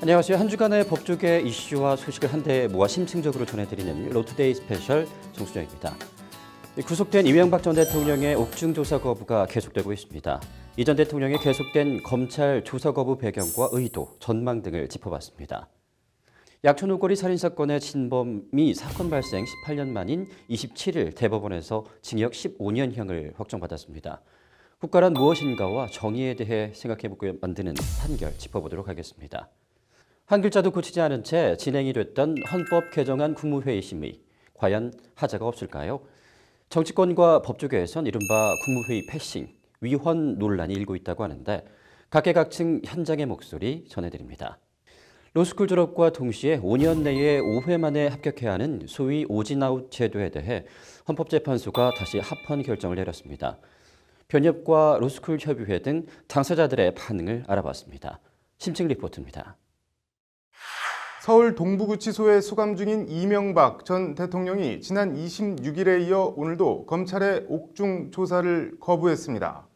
안녕하세요. 한 주간의 법조계 이슈와 소식을 한데 모아 심층적으로 전해드리는 로투데이 스페셜 정수정입니다. 구속된 이명박 전 대통령의 옥중 조사 거부가 계속되고 있습니다. 이 전 대통령의 계속된 검찰 조사 거부 배경과 의도, 전망 등을 짚어봤습니다. 약촌 오거리 살인사건의 진범이 사건 발생 18년 만인 27일 대법원에서 징역 15년형을 확정받았습니다. 국가란 무엇인가와 정의에 대해 생각해보게 만드는 판결 짚어보도록 하겠습니다. 한 글자도 고치지 않은 채 진행이 됐던 헌법 개정안 국무회의 심의, 과연 하자가 없을까요? 정치권과 법조계에선 이른바 국무회의 패싱, 위헌 논란이 일고 있다고 하는데 각계각층 현장의 목소리 전해드립니다. 로스쿨 졸업과 동시에 5년 내에 5회 만에 합격해야 하는 소위 오진아웃 제도에 대해 헌법재판소가 다시 합헌 결정을 내렸습니다. 변협과 로스쿨 협의회 등 당사자들의 반응을 알아봤습니다. 심층 리포트입니다. 서울 동부구치소에 수감 중인 이명박 전 대통령이 지난 26일에 이어 오늘도 검찰의 옥중 조사를 거부했습니다.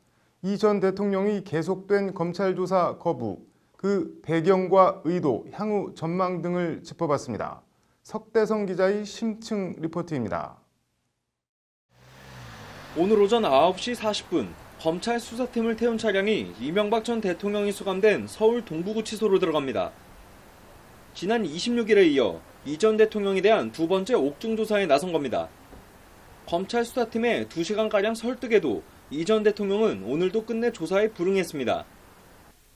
이 전 대통령이 계속된 검찰 조사 거부, 그 배경과 의도, 향후 전망 등을 짚어봤습니다. 석대성 기자의 심층 리포트입니다. 오늘 오전 9시 40분 검찰 수사팀을 태운 차량이 이명박 전 대통령이 수감된 서울 동부구치소로 들어갑니다. 지난 26일에 이어 이 전 대통령에 대한 두 번째 옥중 조사에 나선 겁니다. 검찰 수사팀의 2시간가량 설득에도 이 전 대통령은 오늘도 끝내 조사에 불응했습니다.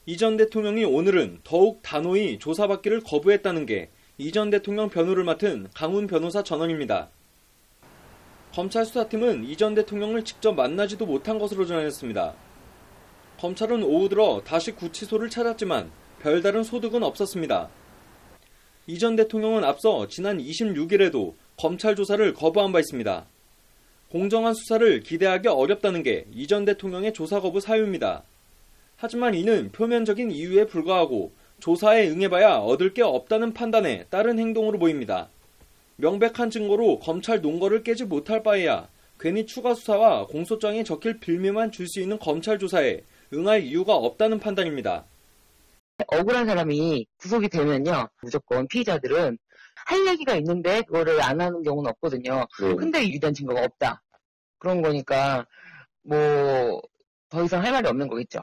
이 전 대통령이 오늘은 더욱 단호히 조사받기를 거부했다는 게 이 전 대통령 변호를 맡은 강훈 변호사 전언입니다. 검찰 수사팀은 이 전 대통령을 직접 만나지도 못한 것으로 전했습니다. 검찰은 오후 들어 다시 구치소를 찾았지만 별다른 소득은 없었습니다. 이 전 대통령은 앞서 지난 26일에도 검찰 조사를 거부한 바 있습니다. 공정한 수사를 기대하기 어렵다는 게 이 전 대통령의 조사 거부 사유입니다. 하지만 이는 표면적인 이유에 불과하고 조사에 응해봐야 얻을 게 없다는 판단에 따른 행동으로 보입니다. 명백한 증거로 검찰 논거를 깨지 못할 바에야 괜히 추가 수사와 공소장에 적힐 빌미만 줄 수 있는 검찰 조사에 응할 이유가 없다는 판단입니다. 억울한 사람이 구속이 되면요, 무조건 피의자들은 할 얘기가 있는데 그거를 안 하는 경우는 없거든요. 근데 유리한 증거가 없다. 그런 거니까 더 이상 할 말이 없는 거겠죠.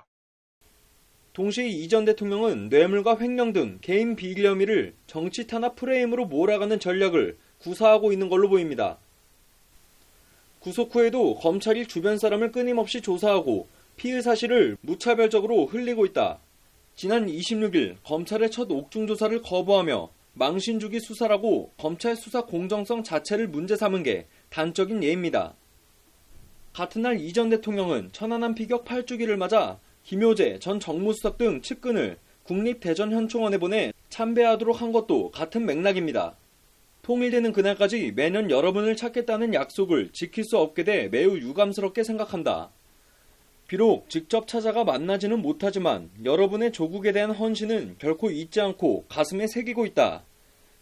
동시에 이 전 대통령은 뇌물과 횡령 등 개인 비리 혐의를 정치 탄압 프레임으로 몰아가는 전략을 구사하고 있는 걸로 보입니다. 구속 후에도 검찰이 주변 사람을 끊임없이 조사하고 피의 사실을 무차별적으로 흘리고 있다. 지난 26일 검찰의 첫 옥중 조사를 거부하며 망신주기 수사라고 검찰 수사 공정성 자체를 문제 삼은 게 단적인 예입니다. 같은 날 이 전 대통령은 천안함 피격 8주기를 맞아 김효재 전 정무수석 등 측근을 국립대전현충원에 보내 참배하도록 한 것도 같은 맥락입니다. 통일되는 그날까지 매년 여러분을 찾겠다는 약속을 지킬 수 없게 돼 매우 유감스럽게 생각한다. 비록 직접 찾아가 만나지는 못하지만 여러분의 조국에 대한 헌신은 결코 잊지 않고 가슴에 새기고 있다.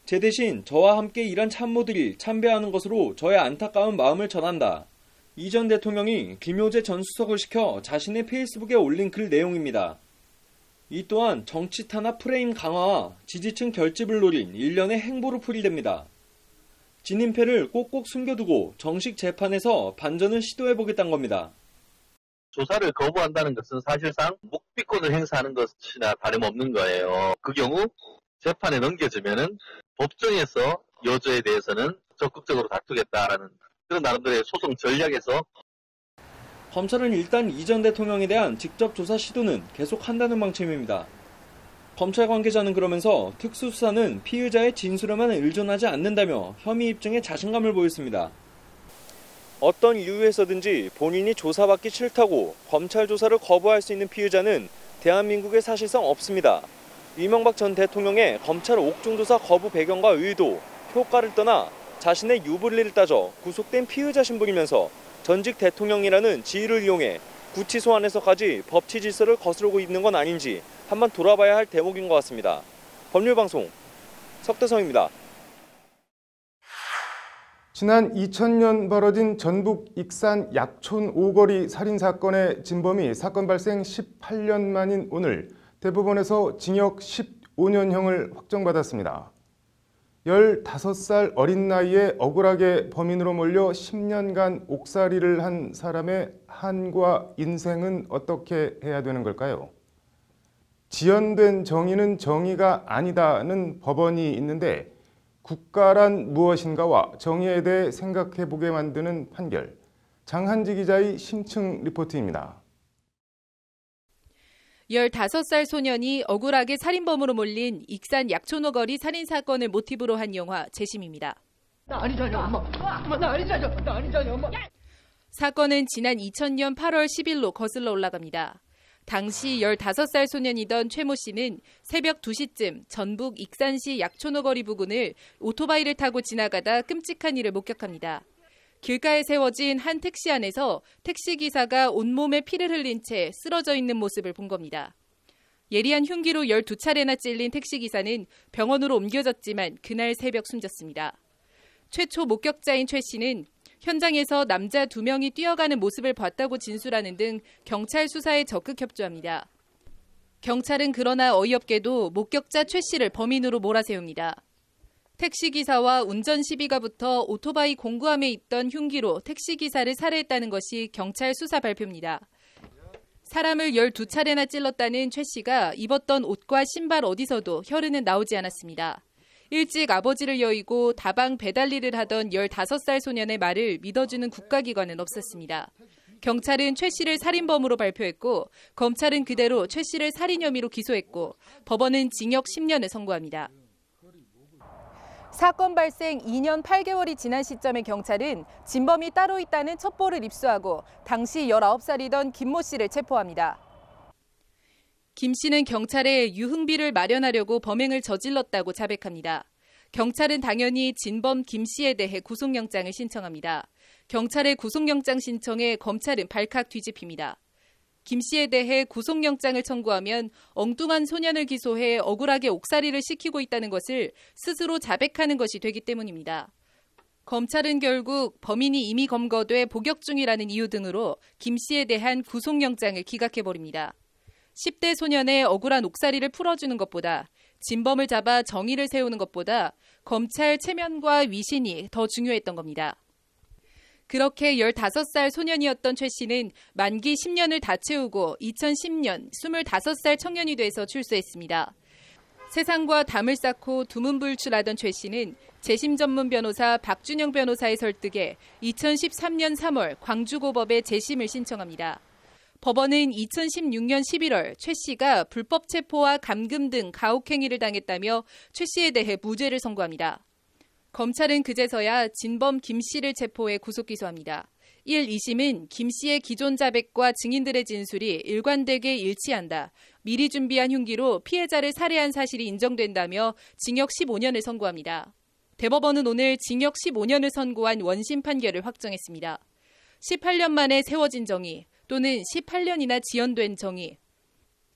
제 대신 저와 함께 일한 참모들이 참배하는 것으로 저의 안타까운 마음을 전한다. 이 전 대통령이 김효재 전 수석을 시켜 자신의 페이스북에 올린 글 내용입니다. 이 또한 정치 탄압 프레임 강화와 지지층 결집을 노린 일련의 행보로 풀이됩니다. 진임패를 꼭꼭 숨겨두고 정식 재판에서 반전을 시도해보겠다는 겁니다. 조사를 거부한다는 것은 사실상 묵비권을 행사하는 것이나 다름없는 거예요. 그 경우 재판에 넘겨지면은 법정에서 여죄에 대해서는 적극적으로 다투겠다라는 그런 나름대로의 소송 전략에서 검찰은 일단 이 전 대통령에 대한 직접 조사 시도는 계속한다는 방침입니다. 검찰 관계자는 그러면서 특수수사는 피의자의 진술에만 의존하지 않는다며 혐의 입증에 자신감을 보였습니다. 어떤 이유에서든지 본인이 조사받기 싫다고 검찰 조사를 거부할 수 있는 피의자는 대한민국에 사실상 없습니다. 이명박 전 대통령의 검찰 옥중 조사 거부 배경과 의도, 효과를 떠나 자신의 유불리를 따져 구속된 피의자 신분이면서 전직 대통령이라는 지위를 이용해 구치소 안에서까지 법치 질서를 거스르고 있는 건 아닌지 한번 돌아봐야 할 대목인 것 같습니다. 법률방송 석대성입니다. 지난 2000년 벌어진 전북 익산 약촌 오거리 살인사건의 진범이 사건 발생 18년 만인 오늘 대법원에서 징역 5년형을 확정받았습니다. 15살 어린 나이에 억울하게 범인으로 몰려 10년간 옥살이를 한 사람의 한과 인생은 어떻게 해야 되는 걸까요? 지연된 정의는 정의가 아니다는 법언이 있는데 국가란 무엇인가와 정의에 대해 생각해보게 만드는 판결. 장한지 기자의 심층 리포트입니다. 15살 소년이 억울하게 살인범으로 몰린 익산 약촌호 거리 살인사건을 모티브로 한 영화 재심입니다. 나 아니잖아, 엄마. 엄마, 나 아니잖아, 엄마. 사건은 지난 2000년 8월 10일로 거슬러 올라갑니다. 당시 15살 소년이던 최모 씨는 새벽 2시쯤 전북 익산시 약촌호 거리 부근을 오토바이를 타고 지나가다 끔찍한 일을 목격합니다. 길가에 세워진 한 택시 안에서 택시기사가 온몸에 피를 흘린 채 쓰러져 있는 모습을 본 겁니다. 예리한 흉기로 12차례나 찔린 택시기사는 병원으로 옮겨졌지만 그날 새벽 숨졌습니다. 최초 목격자인 최 씨는 현장에서 남자 2명이 뛰어가는 모습을 봤다고 진술하는 등 경찰 수사에 적극 협조합니다. 경찰은 그러나 어이없게도 목격자 최 씨를 범인으로 몰아세웁니다. 택시기사와 운전 시비가 붙어 오토바이 공구함에 있던 흉기로 택시기사를 살해했다는 것이 경찰 수사 발표입니다. 사람을 12차례나 찔렀다는 최 씨가 입었던 옷과 신발 어디서도 혈흔은 나오지 않았습니다. 일찍 아버지를 여의고 다방 배달 일을 하던 15살 소년의 말을 믿어주는 국가기관은 없었습니다. 경찰은 최 씨를 살인범으로 발표했고 검찰은 그대로 최 씨를 살인 혐의로 기소했고 법원은 징역 10년을 선고합니다. 사건 발생 2년 8개월이 지난 시점에 경찰은 진범이 따로 있다는 첩보를 입수하고 당시 19살이던 김모 씨를 체포합니다. 김 씨는 경찰에 유흥비를 마련하려고 범행을 저질렀다고 자백합니다. 경찰은 당연히 진범 김 씨에 대해 구속영장을 신청합니다. 경찰의 구속영장 신청에 검찰은 발칵 뒤집힙니다. 김 씨에 대해 구속영장을 청구하면 엉뚱한 소년을 기소해 억울하게 옥살이를 시키고 있다는 것을 스스로 자백하는 것이 되기 때문입니다. 검찰은 결국 범인이 이미 검거돼 복역 중이라는 이유 등으로 김 씨에 대한 구속영장을 기각해버립니다. 10대 소년의 억울한 옥살이를 풀어주는 것보다 진범을 잡아 정의를 세우는 것보다 검찰 체면과 위신이 더 중요했던 겁니다. 그렇게 15살 소년이었던 최 씨는 만기 10년을 다 채우고 2010년 25살 청년이 돼서 출소했습니다. 세상과 담을 쌓고 두문불출하던 최 씨는 재심 전문 변호사 박준영 변호사의 설득에 2013년 3월 광주고법에 재심을 신청합니다. 법원은 2016년 11월 최 씨가 불법 체포와 감금 등 가혹행위를 당했다며 최 씨에 대해 무죄를 선고합니다. 검찰은 그제서야 진범 김 씨를 체포해 구속 기소합니다. 1, 2심은 김 씨의 기존 자백과 증인들의 진술이 일관되게 일치한다. 미리 준비한 흉기로 피해자를 살해한 사실이 인정된다며 징역 15년을 선고합니다. 대법원은 오늘 징역 15년을 선고한 원심 판결을 확정했습니다. 18년 만에 세워진 정의 또는 18년이나 지연된 정의.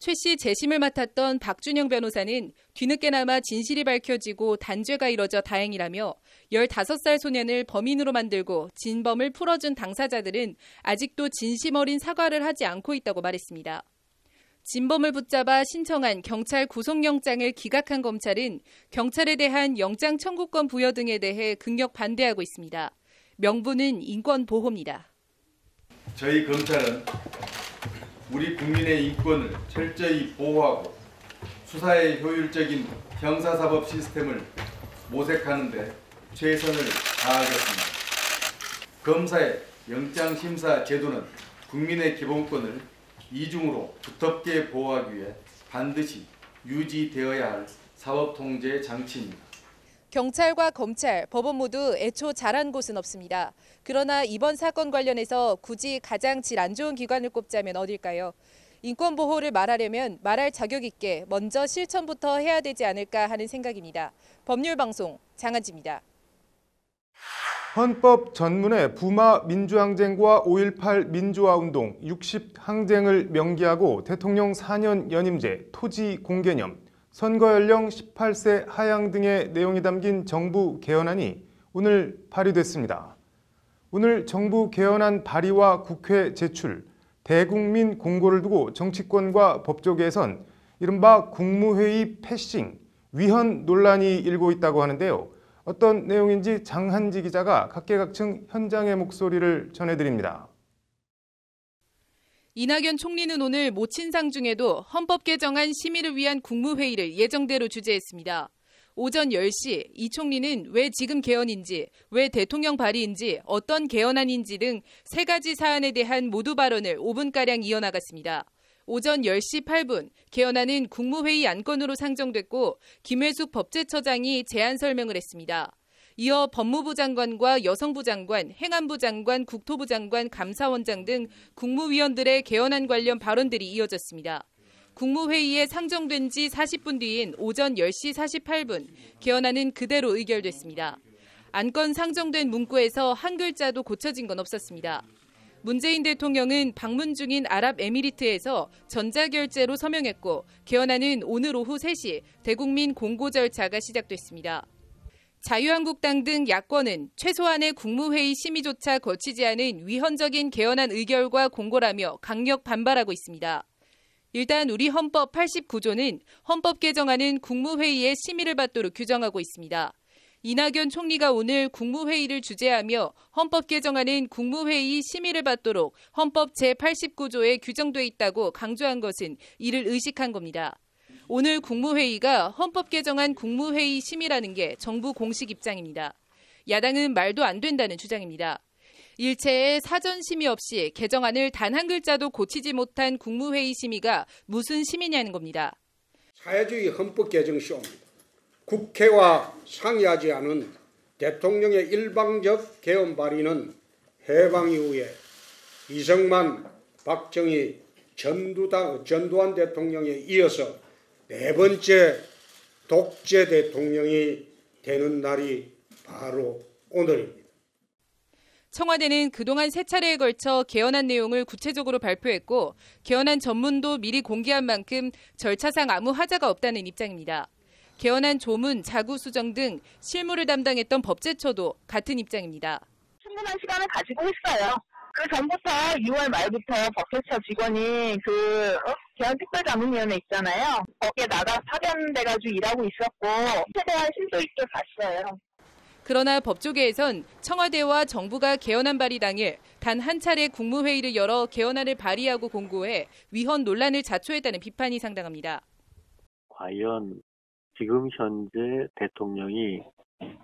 최 씨 재심을 맡았던 박준영 변호사는 뒤늦게나마 진실이 밝혀지고 단죄가 이뤄져 다행이라며 15살 소년을 범인으로 만들고 진범을 풀어준 당사자들은 아직도 진심 어린 사과를 하지 않고 있다고 말했습니다. 진범을 붙잡아 신청한 경찰 구속영장을 기각한 검찰은 경찰에 대한 영장 청구권 부여 등에 대해 극력 반대하고 있습니다. 명분은 인권 보호입니다. 저희 검찰은 우리 국민의 인권을 철저히 보호하고 수사의 효율적인 형사사법 시스템을 모색하는 데 최선을 다하겠습니다. 검사의 영장심사 제도는 국민의 기본권을 이중으로 두텁게 보호하기 위해 반드시 유지되어야 할 사법통제 장치입니다. 경찰과 검찰, 법원 모두 애초 잘한 곳은 없습니다. 그러나 이번 사건 관련해서 굳이 가장 질 안 좋은 기관을 꼽자면 어딜까요? 인권 보호를 말하려면 말할 자격 있게 먼저 실천부터 해야 되지 않을까 하는 생각입니다. 법률방송 장한지입니다. 헌법 전문에 부마 민주항쟁과 5.18 민주화운동 60항쟁을 명기하고 대통령 4년 연임제, 토지 공개념, 선거연령 18세 하향 등의 내용이 담긴 정부 개헌안이 오늘 발의됐습니다. 오늘 정부 개헌안 발의와 국회 제출, 대국민 공고를 두고 정치권과 법조계에선 이른바 국무회의 패싱, 위헌 논란이 일고 있다고 하는데요. 어떤 내용인지 장한지 기자가 각계각층 현장의 목소리를 전해드립니다. 이낙연 총리는 오늘 모친상 중에도 헌법 개정안 심의를 위한 국무회의를 예정대로 주재했습니다. 오전 10시 이 총리는 왜 지금 개헌인지, 왜 대통령 발의인지, 어떤 개헌안인지 등 3가지 사안에 대한 모두 발언을 5분가량 이어나갔습니다. 오전 10시 8분 개헌안은 국무회의 안건으로 상정됐고 김회숙 법제처장이 제안 설명을 했습니다. 이어 법무부 장관과 여성부 장관, 행안부 장관, 국토부 장관, 감사원장 등 국무위원들의 개헌안 관련 발언들이 이어졌습니다. 국무회의에 상정된 지 40분 뒤인 오전 10시 48분 개헌안은 그대로 의결됐습니다. 안건 상정된 문구에서 한 글자도 고쳐진 건 없었습니다. 문재인 대통령은 방문 중인 아랍에미리트에서 전자결제로 서명했고 개헌안은 오늘 오후 3시 대국민 공고 절차가 시작됐습니다. 자유한국당 등 야권은 최소한의 국무회의 심의조차 거치지 않은 위헌적인 개헌안 의결과 공고라며 강력 반발하고 있습니다. 일단 우리 헌법 89조는 헌법 개정안은 국무회의의 심의를 받도록 규정하고 있습니다. 이낙연 총리가 오늘 국무회의를 주재하며 헌법 개정안은 국무회의 심의를 받도록 헌법 제89조에 규정돼 있다고 강조한 것은 이를 의식한 겁니다. 오늘 국무회의가 헌법 개정안 국무회의 심의라는 게 정부 공식 입장입니다. 야당은 말도 안 된다는 주장입니다. 일체의 사전 심의 없이 개정안을 단 한 글자도 고치지 못한 국무회의 심의가 무슨 심의냐는 겁니다. 사회주의 헌법 개정 쇼입니다. 국회와 상의하지 않은 대통령의 일방적 개헌 발의는 해방 이후에 이승만, 박정희, 전두환 대통령에 이어서 4번째 독재 대통령이 되는 날이 바로 오늘입니다. 청와대는 그동안 3차례에 걸쳐 개헌안 내용을 구체적으로 발표했고 개헌안 전문도 미리 공개한 만큼 절차상 아무 하자가 없다는 입장입니다. 개헌안 조문, 자구 수정 등 실무를 담당했던 법제처도 같은 입장입니다. 충분한 시간을 가지고 있어요. 그 전부터 6월 말부터 법제처 직원이 개헌 특별자문위원회 있잖아요. 거기에 나가 파견돼가지고 일하고 있었고 최대한 심도 있게 봤어요. 그러나 법조계에선 청와대와 정부가 개헌안 발의 당일 단 한 차례 국무회의를 열어 개헌안을 발의하고 공고해 위헌 논란을 자초했다는 비판이 상당합니다. 과연 지금 현재 대통령이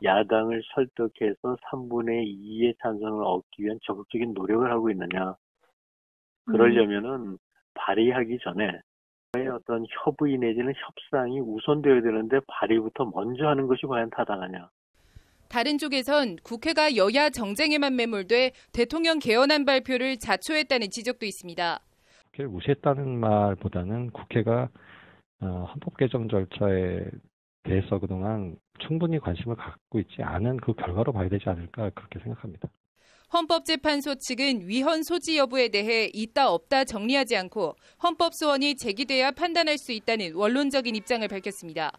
야당을 설득해서 3분의 2의 찬성을 얻기 위한 적극적인 노력을 하고 있느냐. 그러려면은 발의하기 전에 어떤 협의 내지는 협상이 우선되어야 되는데 발의부터 먼저 하는 것이 과연 타당하냐. 다른 쪽에선 국회가 여야 정쟁에만 매몰돼 대통령 개헌안 발표를 자초했다는 지적도 있습니다. 국회를 무시했다는 말보다는 국회가 헌법 개정 절차에 대해서 그동안 충분히 관심을 갖고 있지 않은 그 결과로 봐야 되지 않을까 그렇게 생각합니다. 헌법재판소 측은 위헌 소지 여부에 대해 있다 없다 정리하지 않고 헌법 소원이 제기돼야 판단할 수 있다는 원론적인 입장을 밝혔습니다.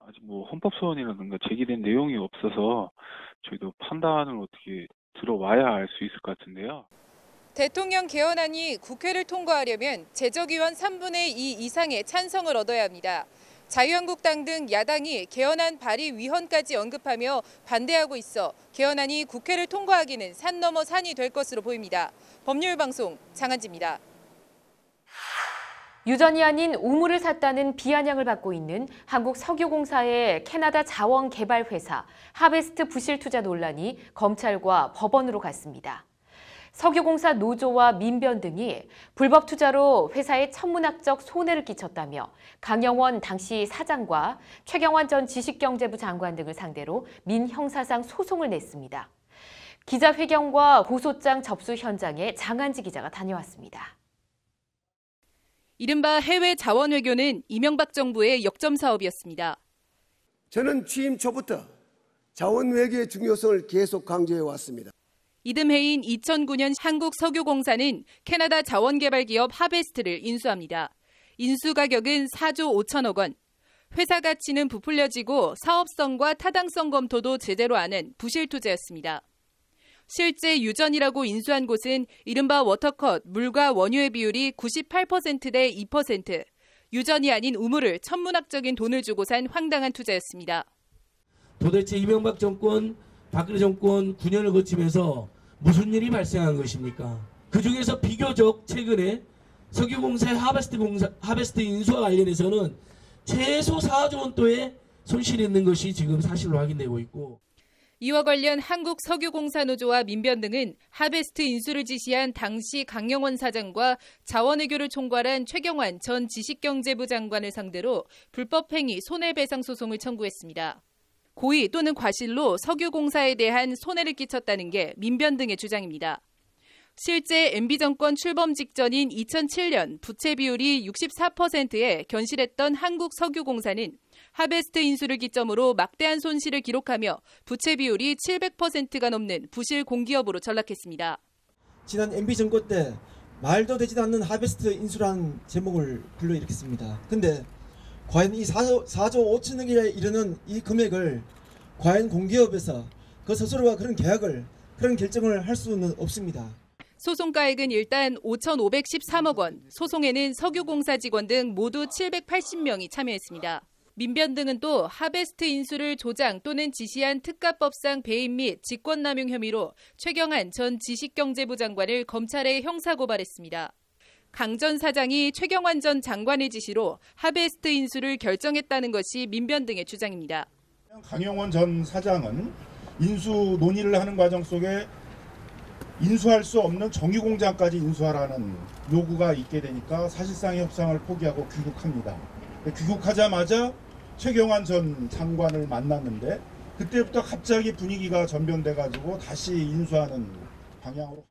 아직 헌법 소원이라든가 제기된 내용이 없어서 저희도 판단을 어떻게 들어와야 알 수 있을 것 같은데요. 대통령 개헌안이 국회를 통과하려면 재적의원 3분의 2 이상의 찬성을 얻어야 합니다. 자유한국당 등 야당이 개헌안 발의 위헌까지 언급하며 반대하고 있어 개헌안이 국회를 통과하기는 산 넘어 산이 될 것으로 보입니다. 법률방송 장한지입니다. 유전이 아닌 우물을 샀다는 비아냥을 받고 있는 한국석유공사의 캐나다 자원개발회사 하베스트 부실투자 논란이 검찰과 법원으로 갔습니다. 석유공사 노조와 민변 등이 불법 투자로 회사에 천문학적 손해를 끼쳤다며 강영원 당시 사장과 최경환 전 지식경제부 장관 등을 상대로 민형사상 소송을 냈습니다. 기자회견과 고소장 접수 현장에 장한지 기자가 다녀왔습니다. 이른바 해외 자원 외교는 이명박 정부의 역점 사업이었습니다. 저는 취임 초부터 자원 외교의 중요성을 계속 강조해 왔습니다. 이듬해인 2009년 한국석유공사는 캐나다 자원개발기업 하베스트를 인수합니다. 인수 가격은 4조 5천억 원. 회사 가치는 부풀려지고 사업성과 타당성 검토도 제대로 안 한 부실 투자였습니다. 실제 유전이라고 인수한 곳은 이른바 워터컷, 물과 원유의 비율이 98% 대 2%, 유전이 아닌 우물을 천문학적인 돈을 주고 산 황당한 투자였습니다. 도대체 이명박 정권, 박근혜 정권 9년을 거치면서 무슨 일이 발생한 것입니까? 그중에서 비교적 최근에 석유공사의 하베스트 인수와 관련해서는 최소 4조 원도의 손실이 있는 것이 지금 사실로 확인되고 있고, 이와 관련 한국석유공사노조와 민변 등은 하베스트 인수를 지시한 당시 강영원 사장과 자원외교를 총괄한 최경환 전 지식경제부 장관을 상대로 불법행위 손해배상 소송을 청구했습니다. 고의 또는 과실로 석유공사에 대한 손해를 끼쳤다는 게 민변 등의 주장입니다. 실제 MB정권 출범 직전인 2007년 부채 비율이 64%에 견실했던 한국석유공사는 하베스트 인수를 기점으로 막대한 손실을 기록하며 부채 비율이 700%가 넘는 부실 공기업으로 전락했습니다. 지난 MB정권 때 말도 되지도 않는 하베스트 인수라는 제목을 불러일으켰습니다. 근데 과연 이 4조 5천억에 이르는 이 금액을 과연 공기업에서 그 스스로가 그런 계약을, 그런 결정을 할 수는 없습니다. 소송가액은 일단 5,513억 원, 소송에는 석유공사 직원 등 모두 780명이 참여했습니다. 민변 등은 또 하베스트 인수를 조장 또는 지시한 특가법상 배임 및 직권남용 혐의로 최경환 전 지식경제부 장관을 검찰에 형사고발했습니다. 강 전 사장이 최경환 전 장관의 지시로 하베스트 인수를 결정했다는 것이 민변 등의 주장입니다. 강영원 전 사장은 인수 논의를 하는 과정 속에 인수할 수 없는 정유공장까지 인수하라는 요구가 있게 되니까 사실상의 협상을 포기하고 귀국합니다. 귀국하자마자 최경환 전 장관을 만났는데 그때부터 갑자기 분위기가 전변돼가지고 다시 인수하는 방향으로.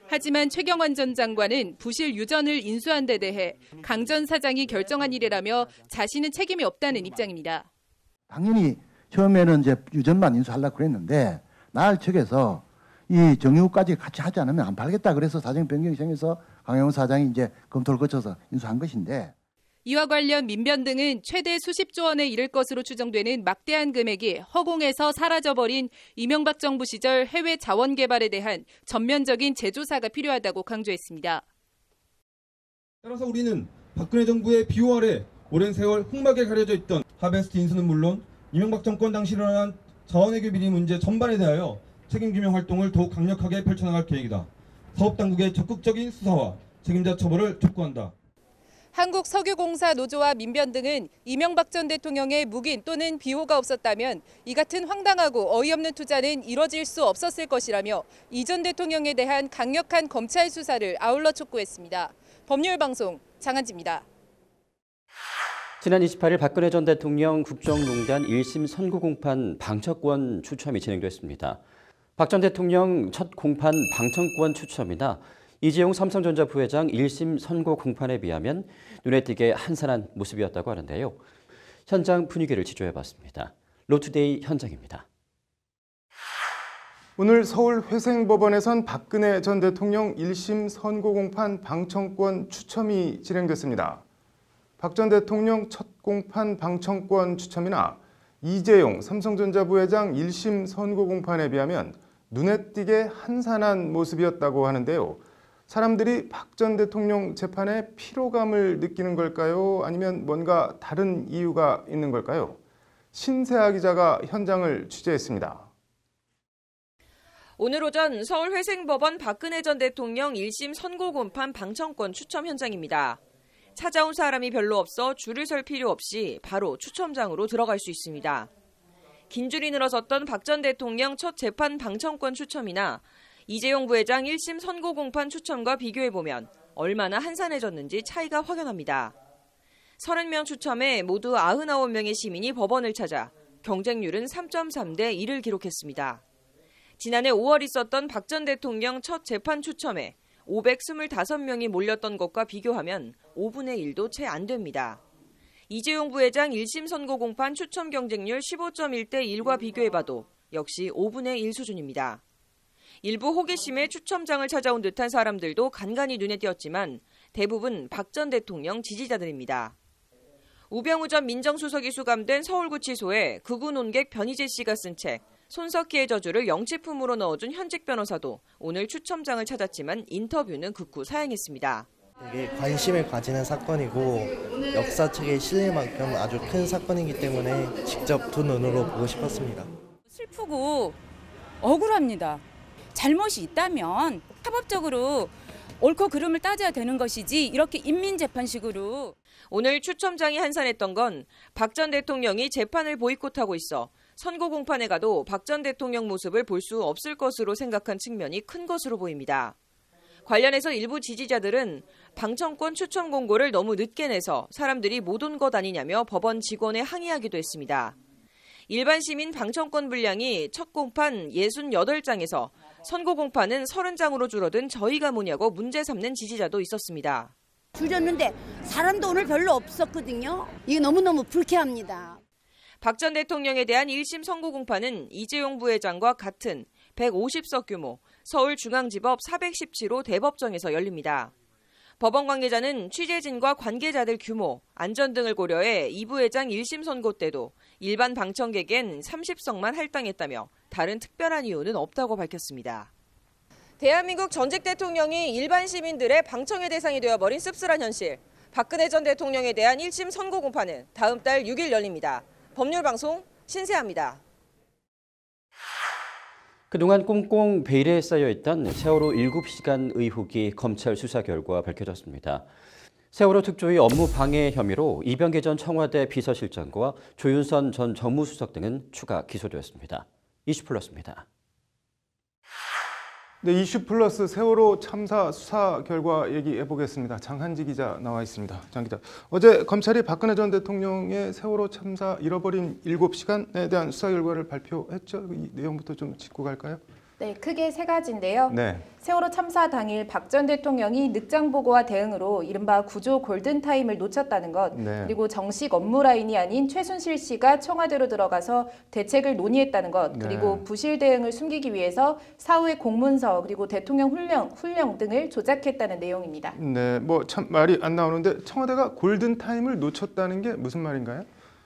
하지만 최경환 전 장관은 부실 유전을 인수한 데 대해 강 전 사장이 결정한 일이라며 자신은 책임이 없다는 입장입니다. 당연히 처음에는 이제 유전만 인수하려고 그랬는데 날 측에서 이 정유까지 같이 하지 않으면 안 팔겠다 그래서 사정 변경이 생겨서 강영원 사장이 이제 검토를 거쳐서 인수한 것인데, 이와 관련 민변 등은 최대 수십조 원에 이를 것으로 추정되는 막대한 금액이 허공에서 사라져버린 이명박 정부 시절 해외 자원 개발에 대한 전면적인 재조사가 필요하다고 강조했습니다. 따라서 우리는 박근혜 정부의 비호 아래 오랜 세월 흑막에 가려져 있던 하베스트 인수는 물론 이명박 정권 당시 일어난 자원외교 비리 문제 전반에 대하여 책임규명 활동을 더욱 강력하게 펼쳐나갈 계획이다. 사업당국의 적극적인 수사와 책임자 처벌을 촉구한다. 한국석유공사 노조와 민변 등은 이명박 전 대통령의 묵인 또는 비호가 없었다면 이 같은 황당하고 어이없는 투자는 이뤄질 수 없었을 것이라며 이 전 대통령에 대한 강력한 검찰 수사를 아울러 촉구했습니다. 법률방송 장한지입니다. 지난 28일 박근혜 전 대통령 국정농단 1심 선고 공판 방첩권 추첨이 진행됐습니다. 박 전 대통령 첫 공판 방청권 추첨이나 이재용 삼성전자 부회장 1심 선고 공판에 비하면 눈에 띄게 한산한 모습이었다고 하는데요. 현장 분위기를 지조해봤습니다. 로투데이 현장입니다. 오늘 서울 회생법원에선 박근혜 전 대통령 1심 선고 공판 방청권 추첨이 진행됐습니다. 박 전 대통령 첫 공판 방청권 추첨이나 이재용 삼성전자 부회장 1심 선고 공판에 비하면 눈에 띄게 한산한 모습이었다고 하는데요. 사람들이 박 전 대통령 재판에 피로감을 느끼는 걸까요? 아니면 뭔가 다른 이유가 있는 걸까요? 신세아 기자가 현장을 취재했습니다. 오늘 오전 서울 회생법원 박근혜 전 대통령 1심 선고 공판 방청권 추첨 현장입니다. 찾아온 사람이 별로 없어 줄을 설 필요 없이 바로 추첨장으로 들어갈 수 있습니다. 긴 줄이 늘어섰던 박 전 대통령 첫 재판 방청권 추첨이나 이재용 부회장 1심 선고 공판 추첨과 비교해보면 얼마나 한산해졌는지 차이가 확연합니다. 30명 추첨에 모두 99명의 시민이 법원을 찾아 경쟁률은 3.3대 1을 기록했습니다. 지난해 5월 있었던 박 전 대통령 첫 재판 추첨에 525명이 몰렸던 것과 비교하면 5분의 1도 채 안 됩니다. 이재용 부회장 1심 선고 공판 추첨 경쟁률 15.1대 1과 비교해봐도 역시 5분의 1 수준입니다. 일부 호기심에 추첨장을 찾아온 듯한 사람들도 간간히 눈에 띄었지만 대부분 박 전 대통령 지지자들입니다. 우병우 전 민정수석이 수감된 서울구치소에 극우 논객 변희재 씨가 쓴 책 손석희의 저주를 영체품으로 넣어준 현직 변호사도 오늘 추첨장을 찾았지만 인터뷰는 극구 사양했습니다. 되게 관심을 가지는 사건이고 역사책에 실릴 만큼 아주 큰 사건이기 때문에 직접 두 눈으로 보고 싶었습니다. 슬프고 억울합니다. 잘못이 있다면 합법적으로 옳고 그름을 따져야 되는 것이지 이렇게 인민재판식으로. 오늘 추첨장이 한산했던 건 박 전 대통령이 재판을 보이콧하고 있어 선고 공판에 가도 박 전 대통령 모습을 볼 수 없을 것으로 생각한 측면이 큰 것으로 보입니다. 관련해서 일부 지지자들은 방청권 추첨 공고를 너무 늦게 내서 사람들이 못 온 것 아니냐며 법원 직원에 항의하기도 했습니다. 일반 시민 방청권 분량이 첫 공판 68장에서 선고 공판은 30장으로 줄어든 저희가 뭐냐고 문제 삼는 지지자도 있었습니다. 줄였는데 사람도 오늘 별로 없었거든요. 이게 너무너무 불쾌합니다. 박 전 대통령에 대한 1심 선고 공판은 이재용 부회장과 같은 150석 규모 서울중앙지법 417호 대법정에서 열립니다. 법원 관계자는 취재진과 관계자들 규모, 안전 등을 고려해 이 부회장 1심 선고 때도 일반 방청객엔 30석만 할당했다며 다른 특별한 이유는 없다고 밝혔습니다. 대한민국 전직 대통령이 일반 시민들의 방청의 대상이 되어버린 씁쓸한 현실. 박근혜 전 대통령에 대한 1심 선고 공판은 다음 달 6일 열립니다. 법률방송 신세아입니다. 그동안 꽁꽁 베일에 쌓여있던 세월호 7시간 의혹이 검찰 수사 결과 밝혀졌습니다. 세월호 특조위 업무 방해 혐의로 이병기 전 청와대 비서실장과 조윤선 전 정무수석 등은 추가 기소되었습니다. 이슈플러스입니다. 네, 이슈플러스 세월호 참사 수사 결과 얘기해 보겠습니다. 장한지 기자 나와 있습니다. 장 기자, 어제 검찰이 박근혜 전 대통령의 세월호 참사 잃어버린 7시간에 대한 수사 결과를 발표했죠. 이 내용부터 좀 짚고 갈까요? 네, 크게 세 가지인데요. 네. 세월호 참사 당일 박 전 대통령이 늑장 보고와 대응으로 이른바 구조 골든타임을 놓쳤다는 것, 네. 그리고 정식 업무 라인이 아닌 최순실 씨가 청와대로 들어가서 대책을 논의했다는 것, 네. 그리고 부실 대응을 숨기기 위해서 사후에 공문서 그리고 대통령 훈령 등을 조작했다는 내용입니다. 네, 뭐 참 말이 안 나오는데 청와대가 골든타임을 놓쳤다는 게 무슨 말인가요?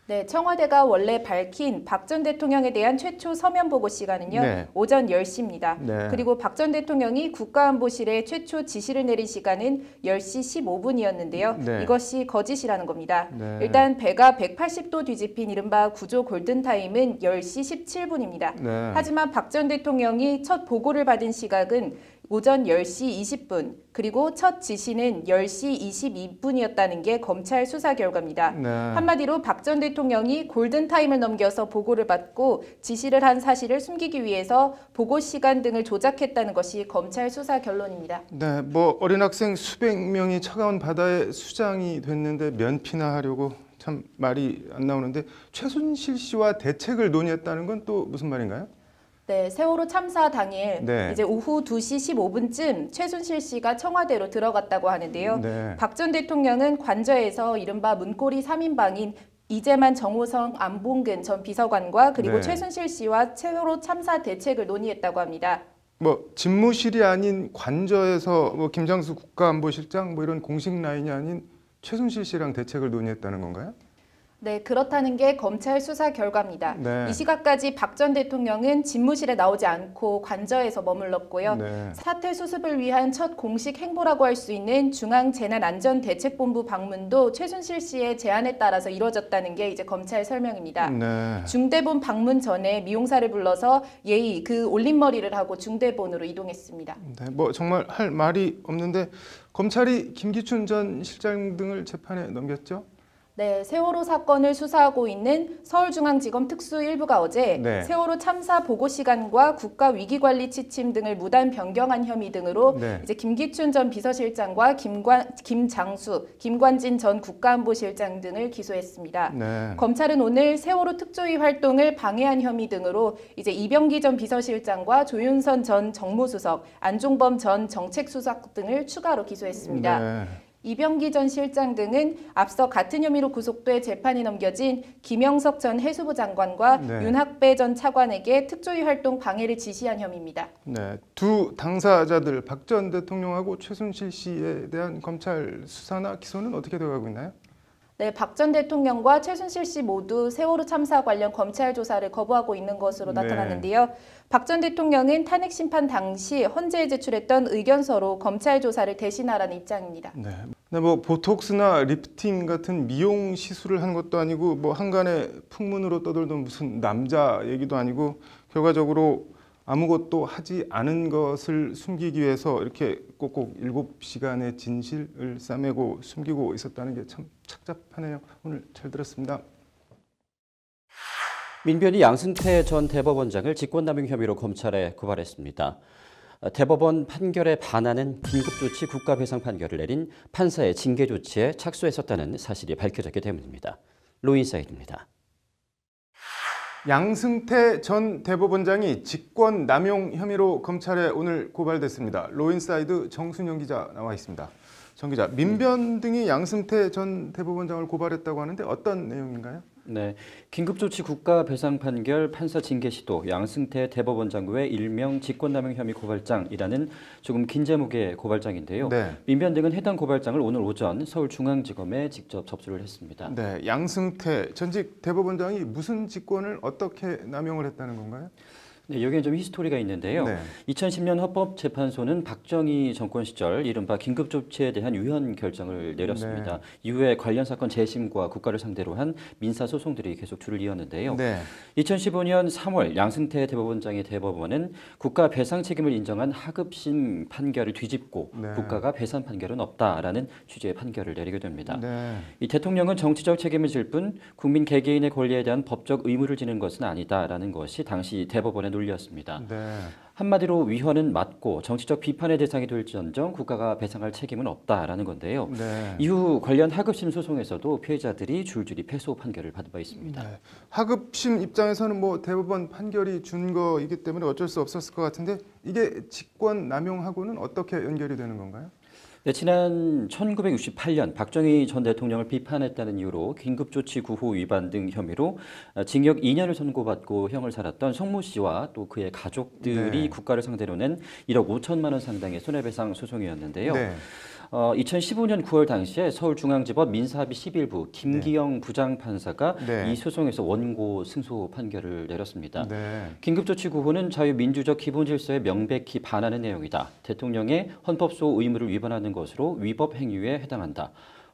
네, 청와대가 원래 밝힌 박 전 대통령에 대한 최초 서면 보고 시간은요. 네. 오전 10시입니다. 네. 그리고 박 전 대통령이 국가안보실에 최초 지시를 내린 시간은 10시 15분이었는데요. 네. 이것이 거짓이라는 겁니다. 네. 일단 배가 180도 뒤집힌 이른바 구조 골든타임은 10시 17분입니다. 네. 하지만 박 전 대통령이 첫 보고를 받은 시각은 오전 10시 20분, 그리고 첫 지시는 10시 22분이었다는 게 검찰 수사 결과입니다. 네. 한마디로 박 전 대통령이 골든타임을 넘겨서 보고를 받고 지시를 한 사실을 숨기기 위해서 보고 시간 등을 조작했다는 것이 검찰 수사 결론입니다. 네, 뭐 어린 학생 수백 명이 차가운 바다에 수장이 됐는데 면피나 하려고 참 말이 안 나오는데 최순실 씨와 대책을 논의했다는 건 또 무슨 말인가요? 네, 세월호 참사 당일 네. 이제 오후 2시 15분쯤 최순실 씨가 청와대로 들어갔다고 하는데요. 네. 박 전 대통령은 관저에서 이른바 문고리 3인방인 이재만, 정호성, 안봉근 전 비서관과 그리고 네. 최순실 씨와 세월호 참사 대책을 논의했다고 합니다. 뭐 집무실이 아닌 관저에서 뭐 김장수 국가안보실장 뭐 이런 공식 라인이 아닌 최순실 씨랑 대책을 논의했다는 건가요? 네, 그렇다는 게 검찰 수사 결과입니다. 네. 이 시각까지 박 전 대통령은 집무실에 나오지 않고 관저에서 머물렀고요. 네. 사태 수습을 위한 첫 공식 행보라고 할 수 있는 중앙재난안전대책본부 방문도 최순실 씨의 제안에 따라서 이루어졌다는 게 이제 검찰 설명입니다. 네. 중대본 방문 전에 미용사를 불러서 예의 그 올림머리를 하고 중대본으로 이동했습니다. 네, 뭐 정말 할 말이 없는데 검찰이 김기춘 전 실장 등을 재판에 넘겼죠? 네, 세월호 사건을 수사하고 있는 서울중앙지검 특수 1부가 어제 네. 세월호 참사 보고 시간과 국가 위기관리 지침 등을 무단 변경한 혐의 등으로 네. 이제 김기춘 전 비서실장과 김장수, 김관진 전 국가안보실장 등을 기소했습니다. 네. 검찰은 오늘 세월호 특조위 활동을 방해한 혐의 등으로 이제 이병기 전 비서실장과 조윤선 전 정무수석, 안종범 전 정책수석 등을 추가로 기소했습니다. 네. 이병기 전 실장 등은 앞서 같은 혐의로 구속돼 재판이 넘겨진 김영석 전 해수부 장관과 네. 윤학배 전 차관에게 특조위 활동 방해를 지시한 혐의입니다. 네, 두 당사자들 박 전 대통령하고 최순실 씨에 대한 검찰 수사나 기소는 어떻게 되어가고 있나요? 네, 박 전 대통령과 최순실 씨 모두 세월호 참사 관련 검찰 조사를 거부하고 있는 것으로 나타났는데요. 박 전 대통령은 탄핵 심판 당시 헌재에 제출했던 의견서로 검찰 조사를 대신하라는 입장입니다. 네. 뭐 보톡스나 리프팅 같은 미용 시술을 한 것도 아니고 뭐 한간에 풍문으로 떠돌던 무슨 남자 얘기도 아니고 결과적으로 아무것도 하지 않은 것을 숨기기 위해서 이렇게 꼭꼭 7시간의 진실을 싸매고 숨기고 있었다는 게 참 착잡하네요. 오늘 잘 들었습니다. 민변이 양승태 전 대법원장을 직권남용 혐의로 검찰에 고발했습니다. 대법원 판결에 반하는 긴급조치 국가배상 판결을 내린 판사의 징계 조치에 착수했었다는 사실이 밝혀졌기 때문입니다. 로인사이드입니다. 양승태 전 대법원장이 직권남용 혐의로 검찰에 오늘 고발됐습니다. 로인사이드 정순영 기자 나와 있습니다. 정 기자, 민변 등이 양승태 전 대법원장을 고발했다고 하는데 어떤 내용인가요? 네, 긴급조치 국가배상 판결 판사 징계 시도 양승태 대법원장 외 일명 직권남용 혐의 고발장이라는 조금 긴 제목의 고발장인데요. 네. 민변 등은 해당 고발장을 오늘 오전 서울중앙지검에 직접 접수를 했습니다. 네, 양승태 전직 대법원장이 무슨 직권을 어떻게 남용을 했다는 건가요? 네, 여기에 좀 히스토리가 있는데요. 네. 2010년 헌법재판소는 박정희 정권 시절 이른바 긴급조치에 대한 위헌 결정을 내렸습니다. 네. 이후에 관련 사건 재심과 국가를 상대로 한 민사소송들이 계속 줄을 이었는데요. 네. 2015년 3월 양승태 대법원장의 대법원은 국가 배상 책임을 인정한 하급심 판결을 뒤집고 네. 국가가 배상 판결은 없다라는 취지의 판결을 내리게 됩니다. 네. 이 대통령은 정치적 책임을 질 뿐 국민 개개인의 권리에 대한 법적 의무를 지는 것은 아니다라는 것이 당시 대법원의 논리였습니다. 네. 한마디로 위헌은 맞고 정치적 비판의 대상이 될지언정 국가가 배상할 책임은 없다라는 건데요. 네. 이후 관련 하급심 소송에서도 피해자들이 줄줄이 패소 판결을 받은 바 있습니다. 네. 하급심 입장에서는 뭐 대법원 판결이 준 거이기 때문에 어쩔 수 없었을 것 같은데 이게 직권 남용하고는 어떻게 연결이 되는 건가요? 네, 지난 1968년 박정희 전 대통령을 비판했다는 이유로 긴급조치 구호 위반 등 혐의로 징역 2년을 선고받고 형을 살았던 성모 씨와 또 그의 가족들이 네. 국가를 상대로 낸 1억 5천만 원 상당의 손해배상 소송이었는데요. 네. 2015년 9월 당시에 서울중앙지법 민사합의 11부 김기영 부장판사가 네. 이 소송에서 원고 승소 판결을 내렸습니다. 네. 긴급조치 구호는 자유민주적 기본질서에 명백히 반하는 내용이다. 대통령의 헌법소 의무를 위반하는 것으로 위법 행위에 해당한다.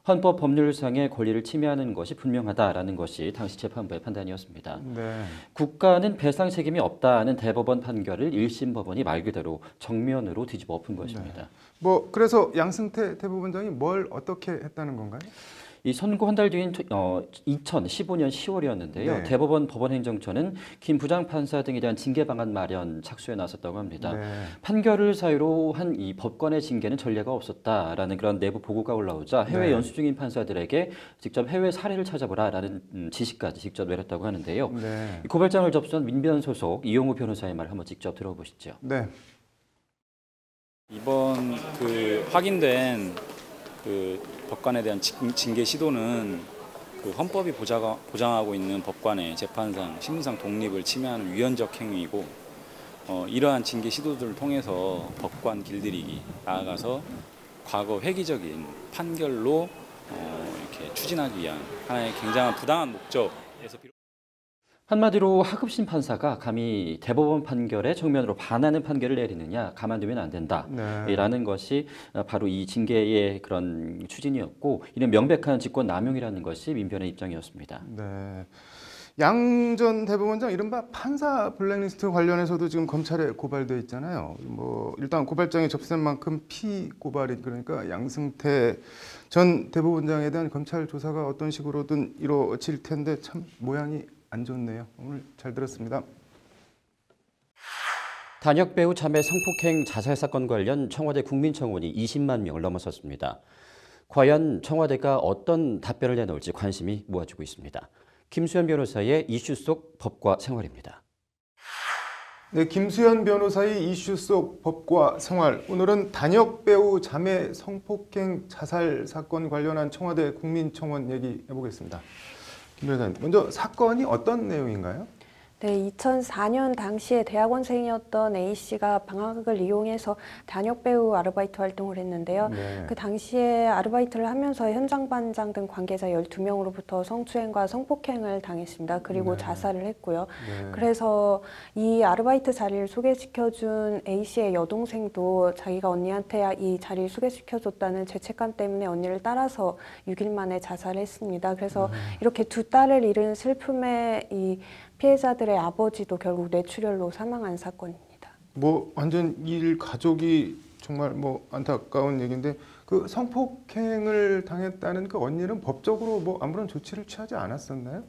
헌법 법률상의 권리를 침해하는 것이 분명하다라는 것이 당시 재판부의 판단이었습니다. 네. 국가는 배상 책임이 없다는 대법원 판결을 1심 법원이 말 그대로 정면으로 뒤집어 엎은 것입니다. 네. 뭐 그래서 양승태 대법원장이 뭘 어떻게 했다는 건가요? 이 선고 한 달 뒤인 2015년 10월이었는데요. 네. 대법원 법원행정처는 김 부장판사 등에 대한 징계 방안 마련 착수에 나섰다고 합니다. 네. 판결을 사유로 한 이 법관의 징계는 전례가 없었다라는 그런 내부 보고가 올라오자 해외 네. 연수 중인 판사들에게 직접 해외 사례를 찾아보라라는 지시까지 직접 내렸다고 하는데요. 네. 이 고발장을 접수한 민변 소속 이용우 변호사의 말 한번 직접 들어보시죠. 네. 이번 확인된 법관에 대한 징계 시도는 헌법이 보장하고 있는 법관의 재판상, 심리상 독립을 침해하는 위헌적 행위이고 이러한 징계 시도들을 통해서 법관 길들이기, 나아가서 과거 획기적인 판결로 이렇게 추진하기 위한 하나의 굉장한 부당한 목적에서 한마디로 하급심 판사가 감히 대법원 판결에 정면으로 반하는 판결을 내리느냐 가만두면 안 된다라는 네. 것이 바로 이 징계의 그런 추진이었고 이는 명백한 직권 남용이라는 것이 민변의 입장이었습니다. 네. 양 전 대법원장 이른바 판사 블랙리스트 관련해서도 지금 검찰에 고발돼 있잖아요. 뭐 일단 고발장이 접수된 만큼 피고발이 그러니까 양승태 전 대법원장에 대한 검찰 조사가 어떤 식으로든 이루어질 텐데 참 모양이 안 좋네요. 오늘 잘 들었습니다. 단역 배우 자매 성폭행 자살 사건 관련 청와대 국민청원이 20만 명을 넘어섰습니다. 과연 청와대가 어떤 답변을 내놓을지 관심이 모아지고 있습니다. 김수현 변호사의 이슈 속 법과 생활입니다. 네, 김수현 변호사의 이슈 속 법과 생활. 오늘은 단역 배우 자매 성폭행 자살 사건 관련한 청와대 국민청원 얘기해 보겠습니다. 김 변호사님, 먼저 사건이 어떤 내용인가요? 네, 2004년 당시에 대학원생이었던 A씨가 방학을 이용해서 단역 배우 아르바이트 활동을 했는데요. 네. 그 당시에 아르바이트를 하면서 현장 반장 등 관계자 12명으로부터 성추행과 성폭행을 당했습니다. 그리고 네. 자살을 했고요. 네. 그래서 이 아르바이트 자리를 소개시켜준 A씨의 여동생도 자기가 언니한테 이 자리를 소개시켜줬다는 죄책감 때문에 언니를 따라서 6일 만에 자살했습니다. 그래서 이렇게 두 딸을 잃은 슬픔에 이 피해자들의 아버지도 결국 뇌출혈로 사망한 사건입니다. 뭐 완전 일 가족이 정말 뭐 안타까운 얘기인데 그 성폭행을 당했다는 그 언니는 법적으로 뭐 아무런 조치를 취하지 않았었나요?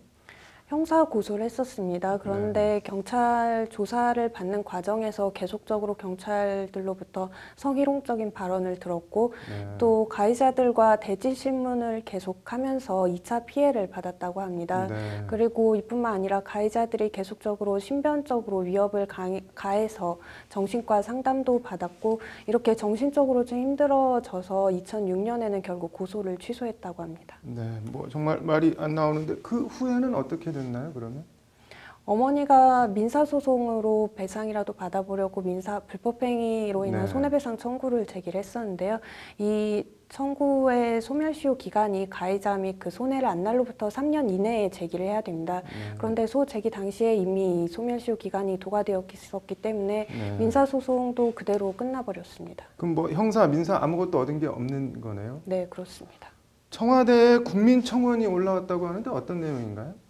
형사 고소를 했었습니다. 그런데 경찰 조사를 받는 과정에서 계속적으로 경찰들로부터 성희롱적인 발언을 들었고 또 가해자들과 대질 신문을 계속하면서 2차 피해를 받았다고 합니다. 그리고 이뿐만 아니라 가해자들이 계속적으로 신변적으로 위협을 가해서 정신과 상담도 받았고 이렇게 정신적으로 좀 힘들어져서 2006년에는 결국 고소를 취소했다고 합니다. 네, 뭐 정말 말이 안 나오는데 그 후에는 어떻게 됐나요, 그러면? 어머니가 민사소송으로 배상이라도 받아보려고 불법행위로 인한 네. 손해배상 청구를 제기를 했었는데요. 이 청구의 소멸시효 기간이 가해자 및 그 손해를 안 날로부터 3년 이내에 제기를 해야 됩니다. 그런데 소제기 당시에 이미 이 소멸시효 기간이 도과되었기 때문에 민사소송도 그대로 끝나버렸습니다. 그럼 뭐 형사, 민사 아무것도 얻은 게 없는 거네요? 네, 그렇습니다. 청와대에 국민청원이 올라왔다고 하는데 어떤 내용인가요?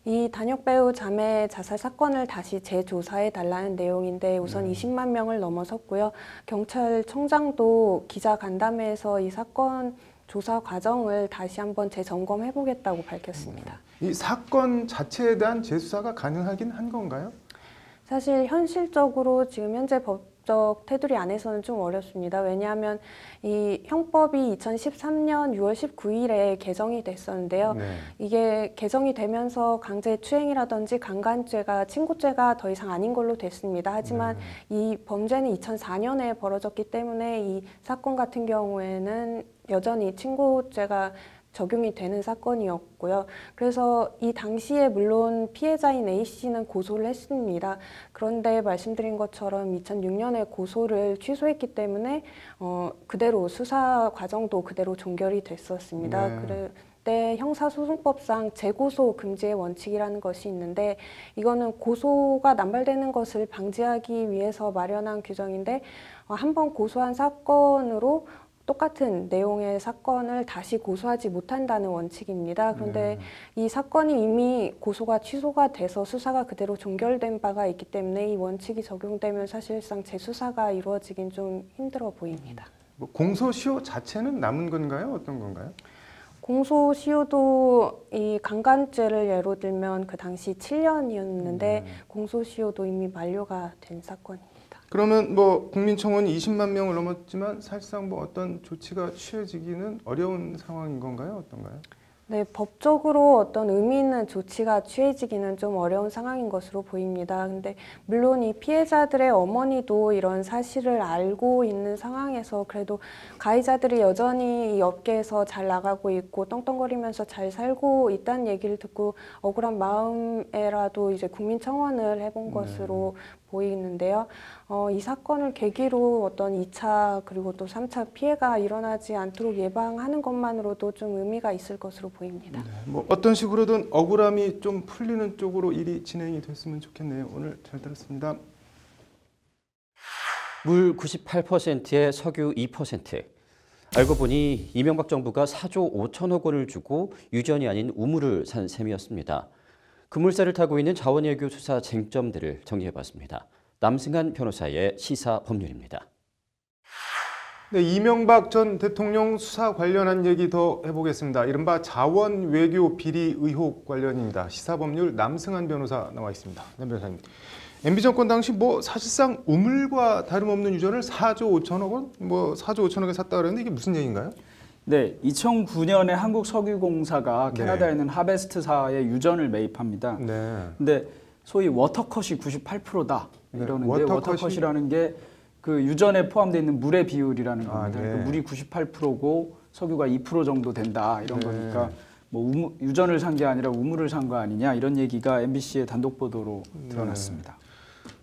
이 단역배우 자매 자살 사건을 다시 재조사해달라는 내용인데 우선 20만 명을 넘어섰고요. 경찰청장도 기자 간담회에서 이 사건 조사 과정을 다시 한번 재점검해보겠다고 밝혔습니다. 이 사건 자체에 대한 재수사가 가능하긴 한 건가요? 사실 현실적으로 지금 현재 법적 테두리 안에서는 좀 어렵습니다. 왜냐하면 이 형법이 2013년 6월 19일에 개정이 됐었는데요. 이게 개정이 되면서 강제추행이라든지 강간죄가 친고죄가 더 이상 아닌 걸로 됐습니다. 하지만 이 범죄는 2004년에 벌어졌기 때문에 이 사건 같은 경우에는 여전히 친고죄가 적용이 되는 사건이었고요. 그래서 이 당시에 물론 피해자인 A씨는 고소를 했습니다. 그런데 말씀드린 것처럼 2006년에 고소를 취소했기 때문에 그대로 수사 과정도 그대로 종결이 됐었습니다. 그때 형사소송법상 재고소 금지의 원칙이라는 것이 있는데 이거는 고소가 남발되는 것을 방지하기 위해서 마련한 규정인데 한번 고소한 사건으로 똑같은 내용의 사건을 다시 고소하지 못한다는 원칙입니다. 그런데 이 사건이 이미 고소가 취소가 돼서 수사가 그대로 종결된 바가 있기 때문에 이 원칙이 적용되면 사실상 재수사가 이루어지긴 좀 힘들어 보입니다. 뭐 공소시효 자체는 남은 건가요? 어떤 건가요? 공소시효도 이 강간죄를 예로 들면 그 당시 7년이었는데 공소시효도 이미 만료가 된 사건입니다. 그러면 뭐 국민청원이 20만 명을 넘었지만 사실상 뭐 어떤 조치가 취해지기는 어려운 상황인 건가요? 어떤가요? 네, 법적으로 어떤 의미 있는 조치가 취해지기는 좀 어려운 상황인 것으로 보입니다. 근데 물론 이 피해자들의 어머니도 이런 사실을 알고 있는 상황에서 그래도 가해자들이 여전히 이 업계에서 잘 나가고 있고 떵떵거리면서 잘 살고 있다는 얘기를 듣고 억울한 마음에라도 이제 국민청원을 해본 것으로 보이는데요. 이 사건을 계기로 어떤 2차 그리고 또 3차 피해가 일어나지 않도록 예방하는 것만으로도 좀 의미가 있을 것으로 보입니다. 뭐 어떤 식으로든 억울함이 좀 풀리는 쪽으로 일이 진행이 됐으면 좋겠네요. 오늘 잘 들었습니다. 물 98%에 석유 2%. 알고 보니 이명박 정부가 4조 5천억 원을 주고 유전이 아닌 우물을 산 셈이었습니다. 급물살을 타고 있는 자원외교 수사 쟁점들을 정리해봤습니다. 남승한 변호사의 시사법률입니다. 네, 이명박 전 대통령 수사 관련한 얘기 더 해보겠습니다. 이른바 자원외교 비리 의혹 관련입니다. 시사법률 남승한 변호사 나와 있습니다. 남 변호사님. MB 정권 당시 뭐 사실상 우물과 다름없는 유전을 4조 5천억 원? 뭐 4조 5천억에 샀다 그랬는데 이게 무슨 얘기인가요? 네, 2009년에 한국석유공사가 캐나다에 있는 하베스트사의 유전을 매입합니다. 근데 소위 워터컷이 98%다 이러는데 워터컷이라는 게 그 유전에 포함되어 있는 물의 비율이라는 겁니다. 그러니까 물이 98%고 석유가 2% 정도 된다 이런 거니까 뭐 유전을 산 게 아니라 우물을 산 거 아니냐 이런 얘기가 MBC의 단독 보도로 드러났습니다.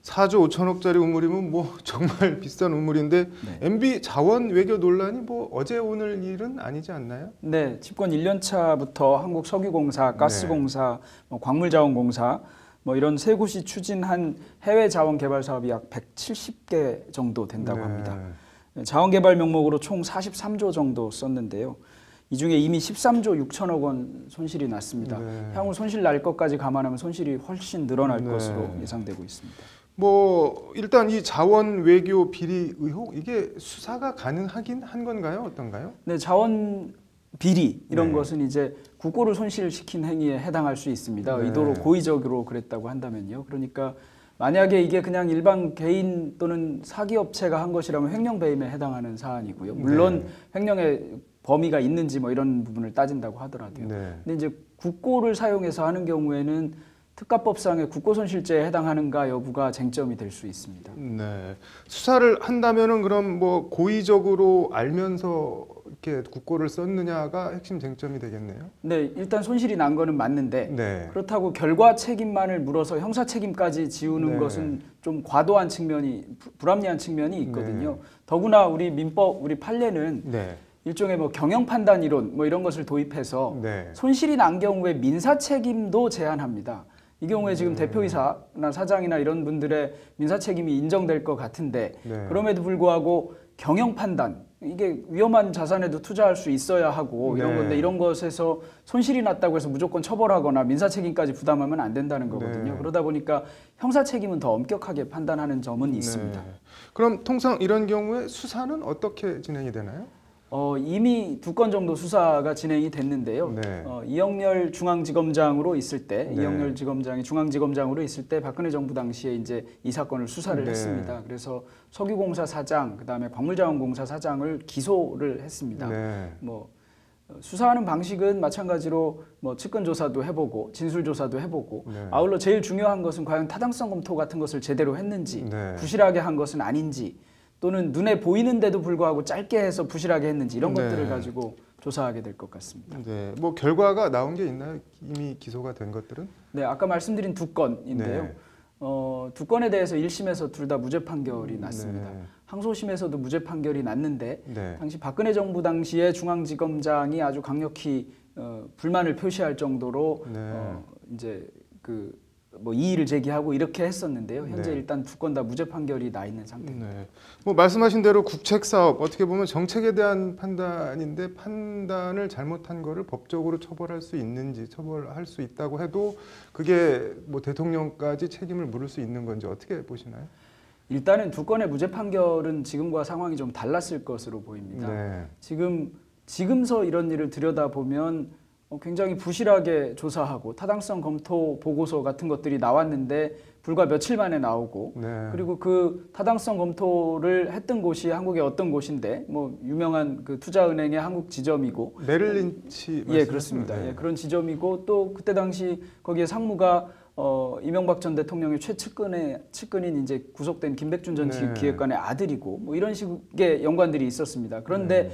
4조 5천억짜리 우물이면 뭐 정말 비싼 우물인데 MB 자원 외교 논란이 뭐 어제 오늘 일은 아니지 않나요? 네, 집권 1년 차부터 한국석유공사, 가스공사, 뭐 광물자원공사 뭐 이런 세 곳이 추진한 해외 자원 개발 사업이 약 170개 정도 된다고 합니다. 자원 개발 명목으로 총 43조 정도 썼는데요. 이 중에 이미 13조 6천억 원 손실이 났습니다. 향후 손실 날 것까지 감안하면 손실이 훨씬 늘어날 것으로 예상되고 있습니다. 뭐 일단 이 자원 외교 비리 의혹 이게 수사가 가능하긴 한 건가요? 어떤가요? 네, 자원 비리 이런 것은 이제 국고를 손실시킨 행위에 해당할 수 있습니다. 의도로 고의적으로 그랬다고 한다면요. 그러니까 만약에 이게 그냥 일반 개인 또는 사기업체가 한 것이라면 횡령배임에 해당하는 사안이고요. 물론 횡령의 범위가 있는지 뭐 이런 부분을 따진다고 하더라도요. 근데 이제 국고를 사용해서 하는 경우에는 특가법상의 국고손실죄에 해당하는가 여부가 쟁점이 될 수 있습니다. 네, 수사를 한다면은 그럼 뭐 고의적으로 알면서 이렇게 국고를 썼느냐가 핵심 쟁점이 되겠네요. 네, 일단 손실이 난 거는 맞는데 그렇다고 결과 책임만을 물어서 형사 책임까지 지우는 것은 좀 과도한 측면이 불합리한 측면이 있거든요. 더구나 우리 민법, 우리 판례는 일종의 뭐 경영 판단 이론 뭐 이런 것을 도입해서 손실이 난 경우에 민사 책임도 제한합니다. 이 경우에 지금 대표이사나 사장이나 이런 분들의 민사 책임이 인정될 것 같은데 그럼에도 불구하고 경영 판단 이게 위험한 자산에도 투자할 수 있어야 하고 이런 건데 이런 것에서 손실이 났다고 해서 무조건 처벌하거나 민사 책임까지 부담하면 안 된다는 거거든요. 그러다 보니까 형사 책임은 더 엄격하게 판단하는 점은 있습니다. 그럼 통상 이런 경우에 수사는 어떻게 진행이 되나요? 이미 2건 정도 수사가 진행이 됐는데요. 이영렬 중앙지검장으로 있을 때, 이영렬 지검장이 중앙지검장으로 있을 때 박근혜 정부 당시에 이제 이 사건을 수사를 했습니다. 그래서 석유공사 사장, 그다음에 광물자원공사 사장을 기소를 했습니다. 뭐 수사하는 방식은 마찬가지로 뭐 측근 조사도 해보고 진술 조사도 해보고 아울러 제일 중요한 것은 과연 타당성 검토 같은 것을 제대로 했는지, 부실하게 한 것은 아닌지. 또는 눈에 보이는데도 불구하고 짧게 해서 부실하게 했는지 이런 것들을 가지고 조사하게 될 것 같습니다. 네, 뭐 결과가 나온 게 있나요? 이미 기소가 된 것들은? 네, 아까 말씀드린 2건인데요. 2건에 대해서 1심에서 둘 다 무죄 판결이 났습니다. 항소심에서도 무죄 판결이 났는데 당시 박근혜 정부 당시에 중앙지검장이 아주 강력히 불만을 표시할 정도로 이제 뭐 이의를 제기하고 이렇게 했었는데요. 현재 일단 2건 다 무죄 판결이 나 있는 상태입니다. 뭐 말씀하신 대로 국책 사업 어떻게 보면 정책에 대한 판단인데 판단을 잘못한 거를 법적으로 처벌할 수 있는지 처벌할 수 있다고 해도 그게 뭐 대통령까지 책임을 물을 수 있는 건지 어떻게 보시나요? 일단은 2건의 무죄 판결은 지금과 상황이 좀 달랐을 것으로 보입니다. 지금서 이런 일을 들여다보면 굉장히 부실하게 조사하고 타당성 검토 보고서 같은 것들이 나왔는데 불과 며칠 만에 나오고 그리고 그 타당성 검토를 했던 곳이 한국의 어떤 곳인데 뭐 유명한 그 투자은행의 한국 지점이고 메릴린치 예 그렇습니다. 예, 그런 지점이고 또 그때 당시 거기에 상무가 이명박 전 대통령의 측근인 이제 구속된 김백준 전 기획관의 아들이고 뭐 이런 식의 연관들이 있었습니다. 그런데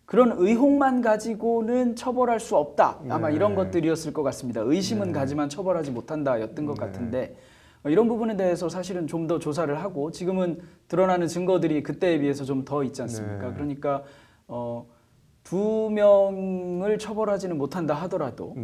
그런 의혹만 가지고는 처벌할 수 없다. 아마 이런 것들이었을 것 같습니다. 의심은 가지만 처벌하지 못한다였던 것 같은데 이런 부분에 대해서 사실은 좀 더 조사를 하고 지금은 드러나는 증거들이 그때에 비해서 좀 더 있지 않습니까? 그러니까 2명을 처벌하지는 못한다 하더라도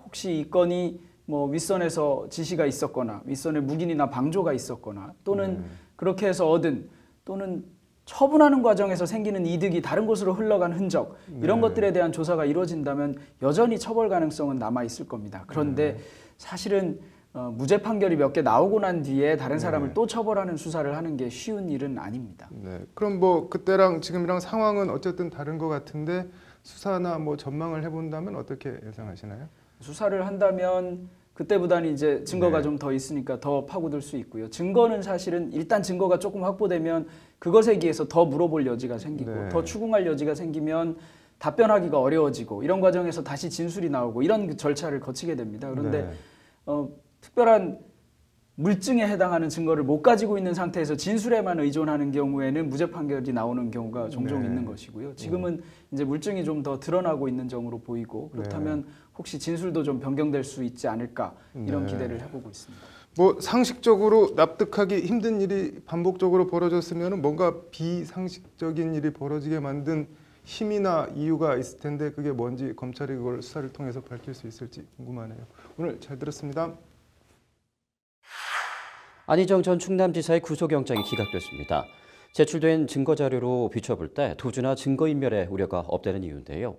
혹시 이 건이 뭐 윗선에서 지시가 있었거나 윗선에 묵인이나 방조가 있었거나 또는 그렇게 해서 얻은 또는 처분하는 과정에서 생기는 이득이 다른 곳으로 흘러간 흔적 이런 것들에 대한 조사가 이루어진다면 여전히 처벌 가능성은 남아있을 겁니다. 그런데 사실은 무죄 판결이 몇 개 나오고 난 뒤에 다른 사람을 또 처벌하는 수사를 하는 게 쉬운 일은 아닙니다. 그럼 뭐 그때랑 지금이랑 상황은 어쨌든 다른 것 같은데 수사나 뭐 전망을 해본다면 어떻게 예상하시나요? 수사를 한다면 그때보다는 이제 증거가 좀 더 있으니까 더 파고들 수 있고요. 증거는 사실은 일단 증거가 조금 확보되면 그것에 기해서 더 물어볼 여지가 생기고 더 추궁할 여지가 생기면 답변하기가 어려워지고 이런 과정에서 다시 진술이 나오고 이런 절차를 거치게 됩니다. 그런데 특별한 물증에 해당하는 증거를 못 가지고 있는 상태에서 진술에만 의존하는 경우에는 무죄 판결이 나오는 경우가 종종 네. 있는 것이고요. 지금은 이제 물증이 좀 더 드러나고 있는 점으로 보이고 그렇다면 혹시 진술도 좀 변경될 수 있지 않을까 이런 기대를 해보고 있습니다. 뭐 상식적으로 납득하기 힘든 일이 반복적으로 벌어졌으면 뭔가 비상식적인 일이 벌어지게 만든 힘이나 이유가 있을 텐데 그게 뭔지 검찰이 그걸 수사를 통해서 밝힐 수 있을지 궁금하네요. 오늘 잘 들었습니다. 안희정 전 충남지사의 구속영장이 기각됐습니다. 제출된 증거자료로 비춰볼 때 도주나 증거인멸의 우려가 없다는 이유인데요.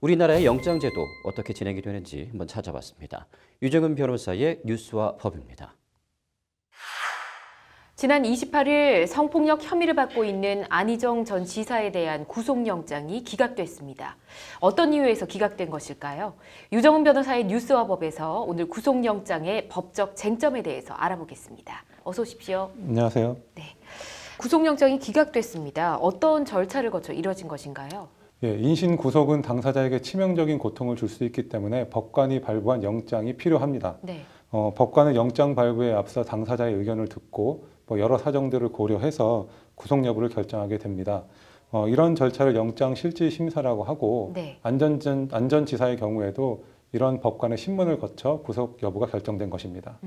우리나라의 영장제도 어떻게 진행이 되는지 한번 찾아봤습니다. 유정은 변호사의 뉴스와 법입니다. 지난 28일 성폭력 혐의를 받고 있는 안희정 전 지사에 대한 구속영장이 기각됐습니다. 어떤 이유에서 기각된 것일까요? 유정은 변호사의 뉴스와 법에서 오늘 구속영장의 법적 쟁점에 대해서 알아보겠습니다. 어서 오십시오. 안녕하세요. 네, 구속영장이 기각됐습니다. 어떤 절차를 거쳐 이뤄진 것인가요? 예, 인신 구속은 당사자에게 치명적인 고통을 줄 수 있기 때문에 법관이 발부한 영장이 필요합니다. 네. 법관은 영장 발부에 앞서 당사자의 의견을 듣고 여러 사정들을 고려해서 구속 여부를 결정하게 됩니다. 이런 절차를 영장 실질 심사라고 하고 네. 안전지사의 경우에도 이런 법관의 신문을 거쳐 구속 여부가 결정된 것입니다.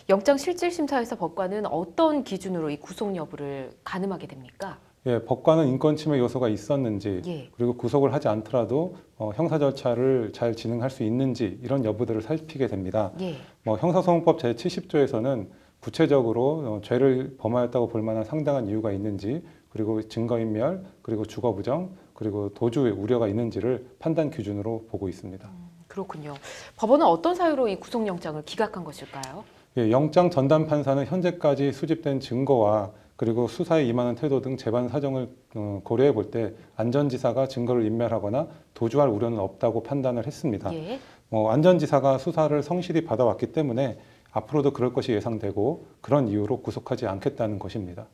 영장 실질 심사에서 법관은 어떤 기준으로 이 구속 여부를 가늠하게 됩니까? 예, 법관은 인권 침해 요소가 있었는지 그리고 구속을 하지 않더라도 형사 절차를 잘 진행할 수 있는지 이런 여부들을 살피게 됩니다. 형사소송법 제70조에서는 구체적으로 죄를 범하였다고 볼 만한 상당한 이유가 있는지 그리고 증거인멸 그리고 주거부정 그리고 도주의 우려가 있는지를 판단 기준으로 보고 있습니다. 그렇군요. 법원은 어떤 사유로 이 구속영장을 기각한 것일까요? 예, 영장 전담 판사는 현재까지 수집된 증거와 그리고 수사에 임하는 태도 등 재반 사정을 고려해 볼 때 안전지사가 증거를 인멸하거나 도주할 우려는 없다고 판단을 했습니다. 안전지사가 수사를 성실히 받아왔기 때문에 앞으로도 그럴 것이 예상되고 그런 이유로 구속하지 않겠다는 것입니다.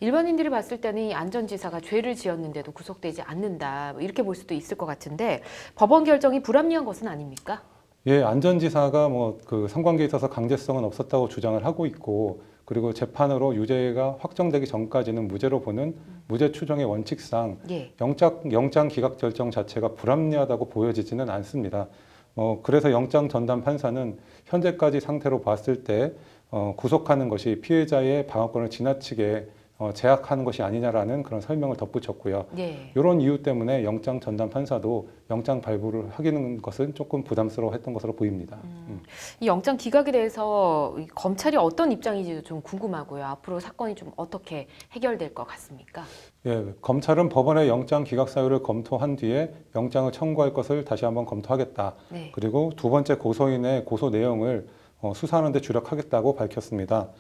일반인들이 봤을 때는 이 안전지사가 죄를 지었는데도 구속되지 않는다 이렇게 볼 수도 있을 것 같은데 법원 결정이 불합리한 것은 아닙니까? 예, 안전지사가 그 성관계에 있어서 강제성은 없었다고 주장을 하고 있고 그리고 재판으로 유죄가 확정되기 전까지는 무죄로 보는 무죄 추정의 원칙상 영장 기각 결정 자체가 불합리하다고 보여지지는 않습니다. 그래서 영장 전담 판사는 현재까지 상태로 봤을 때 구속하는 것이 피해자의 방어권을 지나치게 제약하는 것이 아니냐라는 그런 설명을 덧붙였고요. 이런 이유 때문에 영장 전담 판사도 영장 발부를 하기는 것은 조금 부담스러워했던 것으로 보입니다. 이 영장 기각에 대해서 검찰이 어떤 입장인지도 좀 궁금하고요. 앞으로 사건이 좀 어떻게 해결될 것 같습니까? 예, 검찰은 법원의 영장 기각 사유를 검토한 뒤에 영장을 청구할 것을 다시 한번 검토하겠다. 그리고 두 번째 고소인의 고소 내용을 수사하는 데 주력하겠다고 밝혔습니다.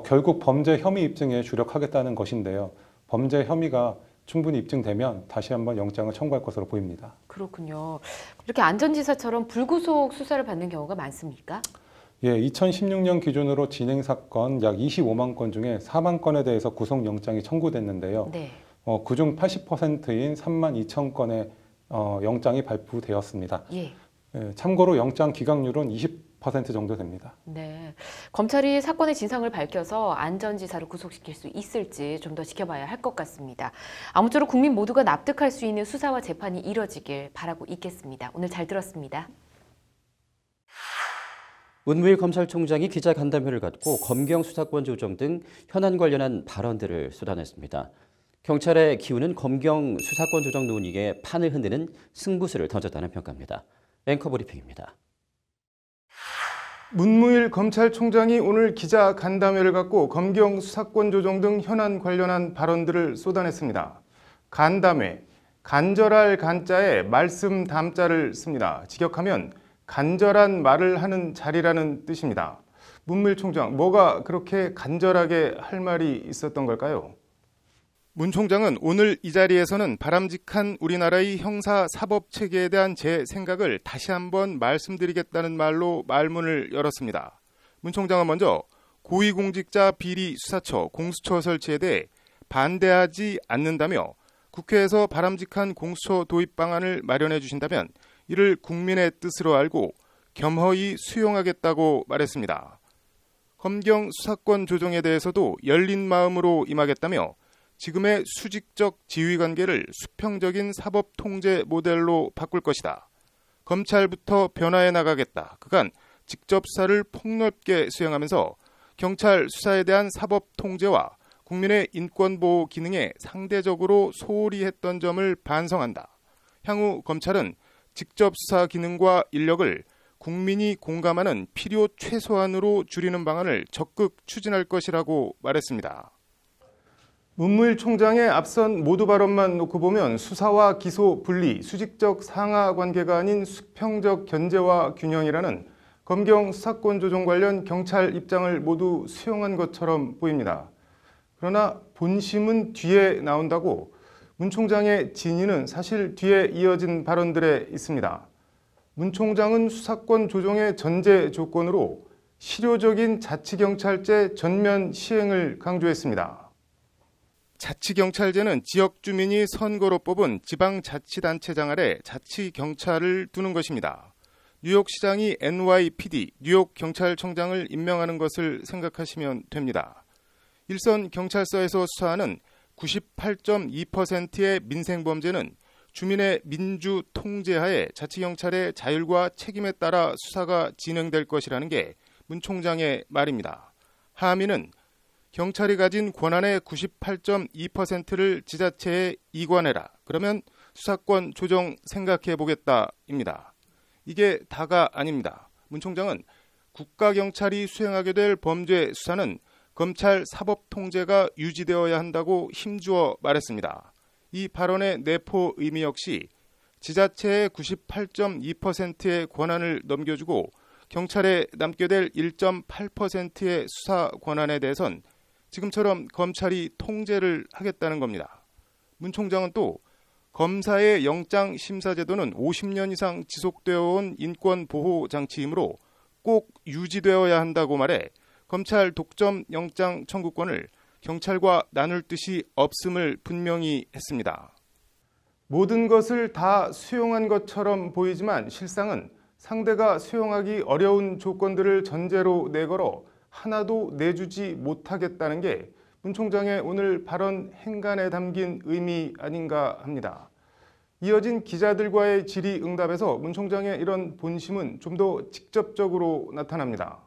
결국 범죄 혐의 입증에 주력하겠다는 것인데요. 범죄 혐의가 충분히 입증되면 다시 한번 영장을 청구할 것으로 보입니다. 그렇군요. 이렇게 안전지사처럼 불구속 수사를 받는 경우가 많습니까? 예, 2016년 기준으로 진행 사건 약 25만 건 중에 4만 건에 대해서 구속영장이 청구됐는데요. 그중 80%인 3만 2천 건의 영장이 발부되었습니다. 참고로 영장 기각률은 20% 정도 됩니다. 네, 검찰이 사건의 진상을 밝혀서 안전지사를 구속시킬 수 있을지 좀 더 지켜봐야 할 것 같습니다. 아무쪼록 국민 모두가 납득할 수 있는 수사와 재판이 이뤄지길 바라고 있겠습니다. 오늘 잘 들었습니다. 문무일 검찰총장이 기자간담회를 갖고 검경 수사권 조정 등 현안 관련한 발언들을 쏟아냈습니다. 경찰의 기우는 검경 수사권 조정 논의에 판을 흔드는 승부수를 던졌다는 평가입니다. 앵커 브리핑입니다. 문무일 검찰총장이 오늘 기자간담회를 갖고 검경 수사권 조정 등 현안 관련한 발언들을 쏟아냈습니다. 간담회, 간절할 간자에 말씀 담자를 씁니다. 직역하면 간절한 말을 하는 자리라는 뜻입니다. 문무일 총장, 뭐가 그렇게 간절하게 할 말이 있었던 걸까요? 문 총장은 오늘 이 자리에서는 바람직한 우리나라의 형사사법체계에 대한 제 생각을 다시 한번 말씀드리겠다는 말로 말문을 열었습니다. 문 총장은 먼저 고위공직자 비리 수사처 공수처 설치에 대해 반대하지 않는다며 국회에서 바람직한 공수처 도입 방안을 마련해 주신다면 이를 국민의 뜻으로 알고 겸허히 수용하겠다고 말했습니다. 검경 수사권 조정에 대해서도 열린 마음으로 임하겠다며 지금의 수직적 지휘관계를 수평적인 사법 통제 모델로 바꿀 것이다. 검찰부터 변화해 나가겠다. 그간 직접 수사를 폭넓게 수행하면서 경찰 수사에 대한 사법 통제와 국민의 인권 보호 기능에 상대적으로 소홀히 했던 점을 반성한다. 향후 검찰은 직접 수사 기능과 인력을 국민이 공감하는 필요 최소한으로 줄이는 방안을 적극 추진할 것이라고 말했습니다. 문무일 총장의 앞선 모두 발언만 놓고 보면 수사와 기소 분리, 수직적 상하 관계가 아닌 수평적 견제와 균형이라는 검경 수사권 조정 관련 경찰 입장을 모두 수용한 것처럼 보입니다. 그러나 본심은 뒤에 나온다고 문 총장의 진위는 사실 뒤에 이어진 발언들에 있습니다. 문 총장은 수사권 조정의 전제 조건으로 실효적인 자치경찰제 전면 시행을 강조했습니다. 자치경찰제는 지역 주민이 선거로 뽑은 지방자치단체장 아래 자치경찰을 두는 것입니다. 뉴욕시장이 NYPD, 뉴욕경찰청장을 임명하는 것을 생각하시면 됩니다. 일선 경찰서에서 수사하는 98.2%의 민생범죄는 주민의 민주 통제하에 자치경찰의 자율과 책임에 따라 수사가 진행될 것이라는 게 문 총장의 말입니다. 함의는 경찰이 가진 권한의 98.2%를 지자체에 이관해라. 그러면 수사권 조정 생각해보겠다입니다. 이게 다가 아닙니다. 문 총장은 국가경찰이 수행하게 될 범죄 수사는 검찰 사법 통제가 유지되어야 한다고 힘주어 말했습니다. 이 발언의 내포 의미 역시 지자체의 98.2%의 권한을 넘겨주고 경찰에 남게 될 1.8%의 수사 권한에 대해선 지금처럼 검찰이 통제를 하겠다는 겁니다. 문 총장은 또 검사의 영장심사제도는 50년 이상 지속되어 온 인권보호 장치이므로 꼭 유지되어야 한다고 말해 검찰 독점 영장 청구권을 경찰과 나눌 뜻이 없음을 분명히 했습니다. 모든 것을 다 수용한 것처럼 보이지만 실상은 상대가 수용하기 어려운 조건들을 전제로 내걸어 하나도 내주지 못하겠다는 게 문 총장의 오늘 발언 행간에 담긴 의미 아닌가 합니다. 이어진 기자들과의 질의응답에서 문 총장의 이런 본심은 좀 더 직접적으로 나타납니다.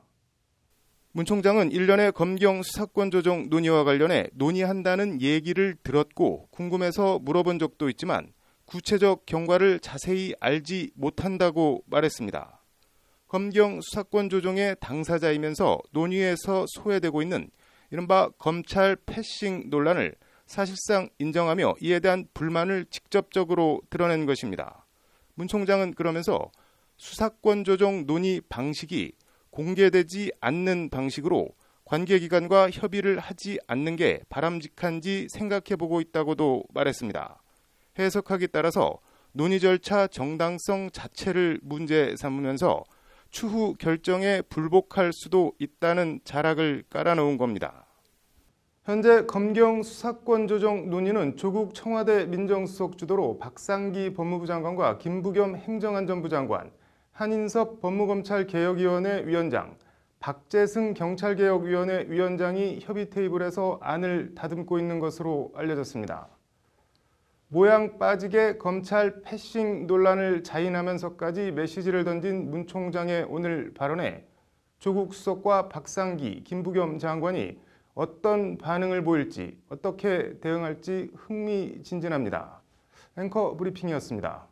문 총장은 일련의 검경 수사권 조정 논의와 관련해 논의한다는 얘기를 들었고 궁금해서 물어본 적도 있지만 구체적 경과를 자세히 알지 못한다고 말했습니다. 검경 수사권 조정의 당사자이면서 논의에서 소외되고 있는 이른바 검찰 패싱 논란을 사실상 인정하며 이에 대한 불만을 직접적으로 드러낸 것입니다. 문 총장은 그러면서 수사권 조정 논의 방식이 공개되지 않는 방식으로 관계기관과 협의를 하지 않는 게 바람직한지 생각해보고 있다고도 말했습니다. 해석하기 따라서 논의 절차 정당성 자체를 문제 삼으면서 추후 결정에 불복할 수도 있다는 자락을 깔아놓은 겁니다. 현재 검경 수사권 조정 논의는 조국 청와대 민정수석 주도로 박상기 법무부 장관과 김부겸 행정안전부 장관, 한인섭 법무검찰개혁위원회 위원장, 박재승 경찰개혁위원회 위원장이 협의 테이블에서 안을 다듬고 있는 것으로 알려졌습니다. 모양 빠지게 검찰 패싱 논란을 자인하면서까지 메시지를 던진 문 총장의 오늘 발언에 조국 수석과 박상기, 김부겸 장관이 어떤 반응을 보일지, 어떻게 대응할지 흥미진진합니다. 앵커 브리핑이었습니다.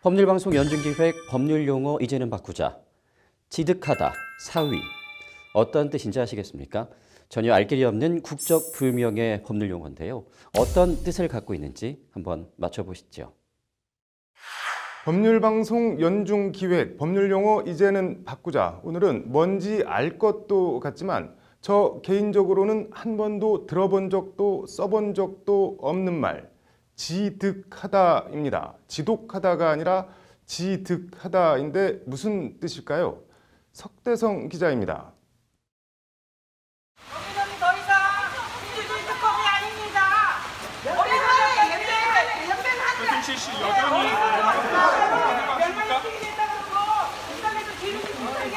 법률방송 연중기획 법률용어 이제는 바꾸자. 지득하다, 사위. 어떤 뜻인지 아시겠습니까? 전혀 알 길이 없는 국적 불명의 법률용어인데요. 어떤 뜻을 갖고 있는지 한번 맞춰보시죠. 법률방송 연중기획 법률용어 이제는 바꾸자. 오늘은 뭔지 알 것도 같지만 저 개인적으로는 한 번도 들어본 적도 써본 적도 없는 말, 지득하다입니다. 지독하다가 아니라 지득하다인데 무슨 뜻일까요? 석대성 기자입니다. 여기는 더 이상 민주주의 특검이 아닙니다. 우리는 교통실 씨 여전히 멸망시키겠다고 인터넷을 지르지 못하게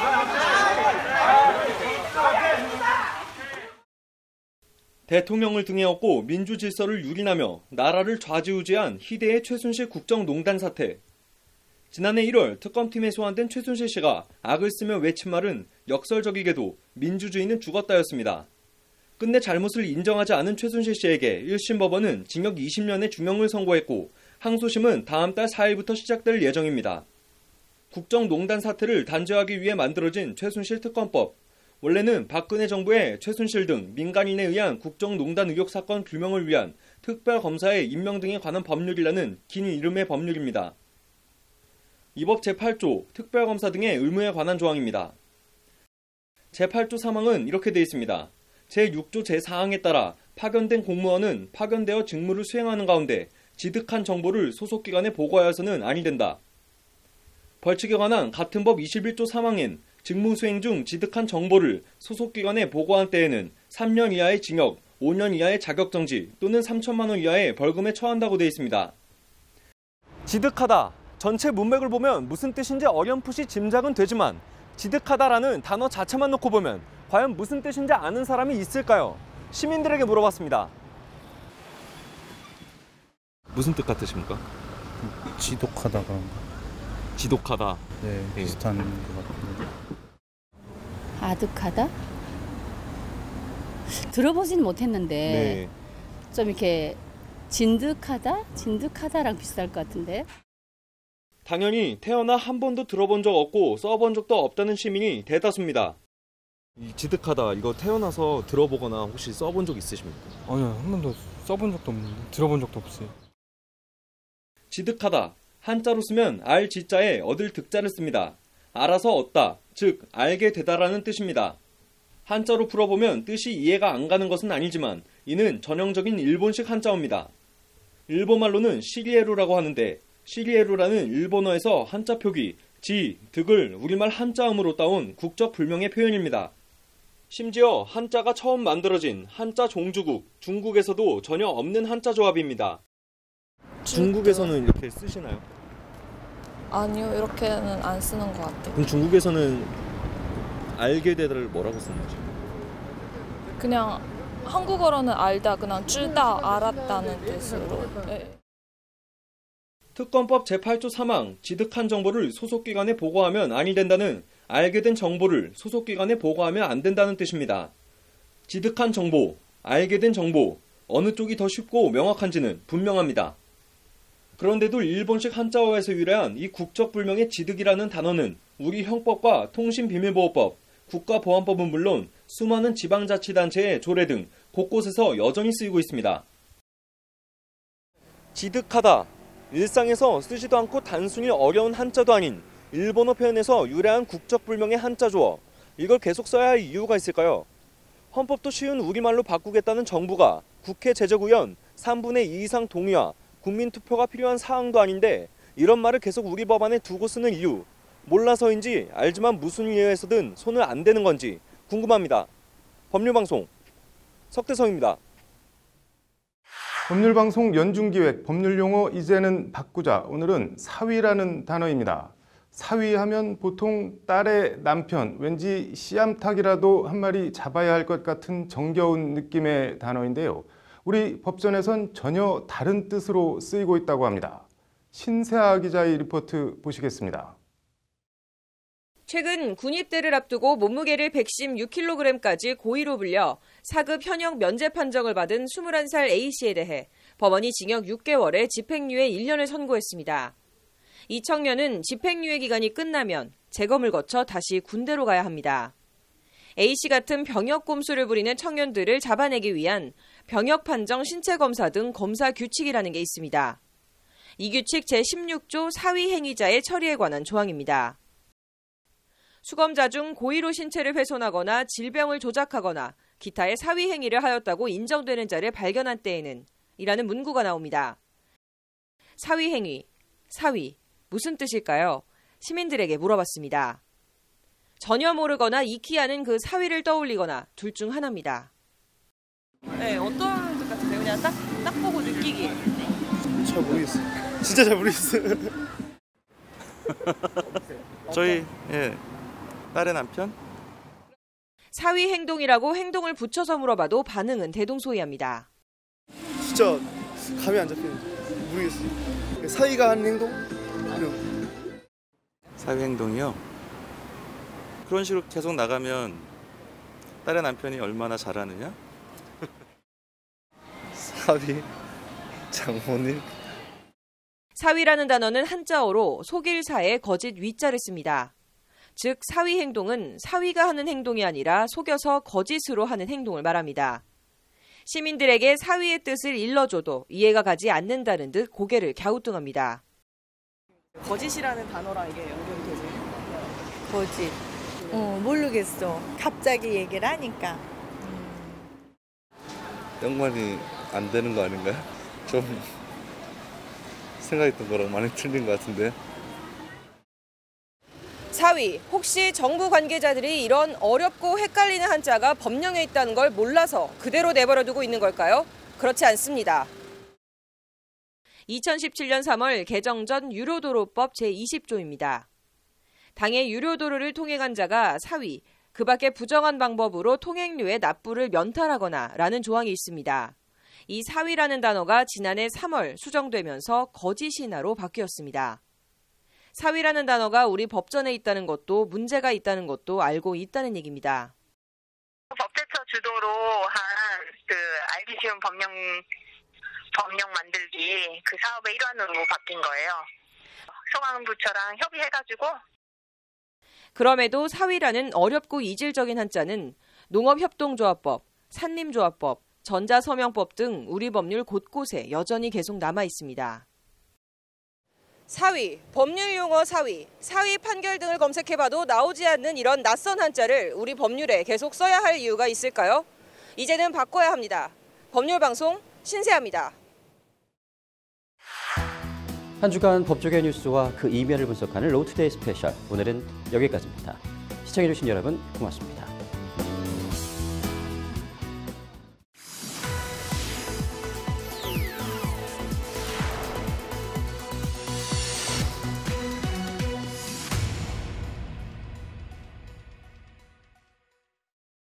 대통령을 등에 업고 민주 질서를 유린하며 나라를 좌지우지한 희대의 최순실 국정농단 사태. 지난해 1월 특검팀에 소환된 최순실 씨가 악을 쓰며 외친 말은 역설적이게도 민주주의는 죽었다였습니다. 끝내 잘못을 인정하지 않은 최순실 씨에게 1심 법원은 징역 20년의 중형을 선고했고 항소심은 다음 달 4일부터 시작될 예정입니다. 국정농단 사태를 단죄하기 위해 만들어진 최순실 특검법. 원래는 박근혜 정부의 최순실 등 민간인에 의한 국정농단 의혹 사건 규명을 위한 특별검사의 임명 등에 관한 법률이라는 긴 이름의 법률입니다. 이 법 제8조 특별검사 등의 의무에 관한 조항입니다. 제8조 3항은 이렇게 되어 있습니다. 제6조 제4항에 따라 파견된 공무원은 파견되어 직무를 수행하는 가운데 지득한 정보를 소속기관에 보고하여서는 아니 된다. 벌칙에 관한 같은 법 21조 3항엔 직무 수행 중 지득한 정보를 소속기관에 보고한 때에는 3년 이하의 징역, 5년 이하의 자격정지 또는 3천만 원 이하의 벌금에 처한다고 되어 있습니다. 지득하다. 전체 문맥을 보면 무슨 뜻인지 어렴풋이 짐작은 되지만 지득하다라는 단어 자체만 놓고 보면 과연 무슨 뜻인지 아는 사람이 있을까요? 시민들에게 물어봤습니다. 무슨 뜻 같으십니까? 지독하다 그런가? 지독하다. 네, 비슷한 것 같은데. 아득하다? 들어보지는 못했는데 좀 이렇게 진득하다? 진득하다랑 비슷할 것 같은데. 당연히 태어나 한 번도 들어본 적 없고 써본 적도 없다는 시민이 대다수입니다. 이 지득하다 이거 태어나서 들어보거나 혹시 써본 적 있으십니까? 아니요, 한 번도 써본 적도 없는데 들어본 적도 없어요. 지득하다. 한자로 쓰면 알 지자에 얻을 득자를 씁니다. 알아서 얻다, 즉 알게 되다라는 뜻입니다. 한자로 풀어보면 뜻이 이해가 안 가는 것은 아니지만 이는 전형적인 일본식 한자어입니다. 일본말로는 시리에루라고 하는데 시리에루라는 일본어에서 한자 표기, 지, 득을 우리말 한자음으로 따온 국적불명의 표현입니다. 심지어 한자가 처음 만들어진 한자 종주국, 중국에서도 전혀 없는 한자 조합입니다. 중국에서는 이렇게 쓰시나요? 아니요, 이렇게는 안 쓰는 것 같아요. 그럼 중국에서는 알게 되다를 뭐라고 쓰는 거죠? 그냥 한국어로는 알다, 그냥 쯔다, 알았다는 뜻으로. 네. 특검법 제8조 3항 지득한 정보를 소속기관에 보고하면 아니 된다는 알게 된 정보를 소속기관에 보고하면 안 된다는 뜻입니다. 지득한 정보, 알게 된 정보, 어느 쪽이 더 쉽고 명확한지는 분명합니다. 그런데도 일본식 한자어에서 유래한 이 국적불명의 지득이라는 단어는 우리 형법과 통신비밀보호법, 국가보안법은 물론 수많은 지방자치단체의 조례 등 곳곳에서 여전히 쓰이고 있습니다. 지득하다. 일상에서 쓰지도 않고 단순히 어려운 한자도 아닌 일본어 표현에서 유래한 국적불명의 한자조어. 이걸 계속 써야 할 이유가 있을까요? 헌법도 쉬운 우리말로 바꾸겠다는 정부가 국회 제적의원 3분의 2 이상 동의와 국민투표가 필요한 사항도 아닌데 이런 말을 계속 우리 법안에 두고 쓰는 이유. 몰라서인지 알지만 무슨 이유에서든 손을 안 대는 건지 궁금합니다. 법률방송 석대성입니다. 법률방송 연중기획 법률용어 이제는 바꾸자. 오늘은 사위라는 단어입니다. 사위하면 보통 딸의 남편, 왠지 씨암탉이라도 한 마리 잡아야 할 것 같은 정겨운 느낌의 단어인데요. 우리 법전에선 전혀 다른 뜻으로 쓰이고 있다고 합니다. 신세아 기자의 리포트 보시겠습니다. 최근 군입대를 앞두고 몸무게를 116kg까지 고의로 불려 4급 현역 면제 판정을 받은 21살 A씨에 대해 법원이 징역 6개월에 집행유예 1년을 선고했습니다. 이 청년은 집행유예 기간이 끝나면 재검을 거쳐 다시 군대로 가야 합니다. A씨 같은 병역 꼼수를 부리는 청년들을 잡아내기 위한 병역 판정 신체검사 등 검사 규칙이라는 게 있습니다. 이 규칙 제16조 사위 행위자의 처리에 관한 조항입니다. 수검자 중 고의로 신체를 훼손하거나 질병을 조작하거나 기타의 사위 행위를 하였다고 인정되는 자를 발견한 때에는 이라는 문구가 나옵니다. 사위 행위, 사위, 무슨 뜻일까요? 시민들에게 물어봤습니다. 전혀 모르거나 익히 아는 그 사위를 떠올리거나 둘 중 하나입니다. 네, 어떤 뜻 같으세요? 그냥 딱 보고 느끼기에. 잘 모르겠어요. 진짜 잘 모르겠어요. 저희 딸의 남편? 사위 행동이라고 행동을 붙여서 물어봐도 반응은 대동소이합니다. 진짜 감이 안 잡히는데 모르겠어요. 사위가 하는 행동? 사위 행동이요? 그런 식으로 계속 나가면 딸의 남편이 얼마나 잘하느냐? 사위, 장모님. 사위라는 단어는 한자어로 속일사에 거짓 위자를 씁니다. 즉 사위 행동은 사위가 하는 행동이 아니라 속여서 거짓으로 하는 행동을 말합니다. 시민들에게 사위의 뜻을 일러줘도 이해가 가지 않는다는 듯 고개를 갸우뚱합니다. 거짓이라는 단어랑 이게 연결이 되세요? 거짓. 모르겠어. 갑자기 얘기를 하니까. 연관이 안 되는 거 아닌가요? 좀 생각했던 거랑 많이 틀린 것 같은데. 사위, 혹시 정부 관계자들이 이런 어렵고 헷갈리는 한자가 법령에 있다는 걸 몰라서 그대로 내버려두고 있는 걸까요? 그렇지 않습니다. 2017년 3월 개정 전 유료도로법 제20조입니다. 당의 유료도로를 통행한 자가 사위, 그 밖에 부정한 방법으로 통행료의 납부를 면탈하거나 라는 조항이 있습니다. 이 사위라는 단어가 지난해 3월 수정되면서 거짓이나로 바뀌었습니다. 사위라는 단어가 우리 법전에 있다는 것도 문제가 있다는 것도 알고 있다는 얘기입니다. 법제처 주도로 한 알기 쉬운 법령 만들기 그 사업의 일환으로 바뀐 거예요. 소방부처랑 협의해가지고. 그럼에도 사위라는 어렵고 이질적인 한자는 농업협동조합법, 산림조합법, 전자서명법 등 우리 법률 곳곳에 여전히 계속 남아 있습니다. 사위, 법률 용어 사위 판결 등을 검색해봐도 나오지 않는 이런 낯선 한자를 우리 법률에 계속 써야 할 이유가 있을까요? 이제는 바꿔야 합니다. 법률방송 신세아입니다. 한 주간 법조계 뉴스와 그 이면을 분석하는 로투데이 스페셜. 오늘은 여기까지입니다. 시청해주신 여러분 고맙습니다.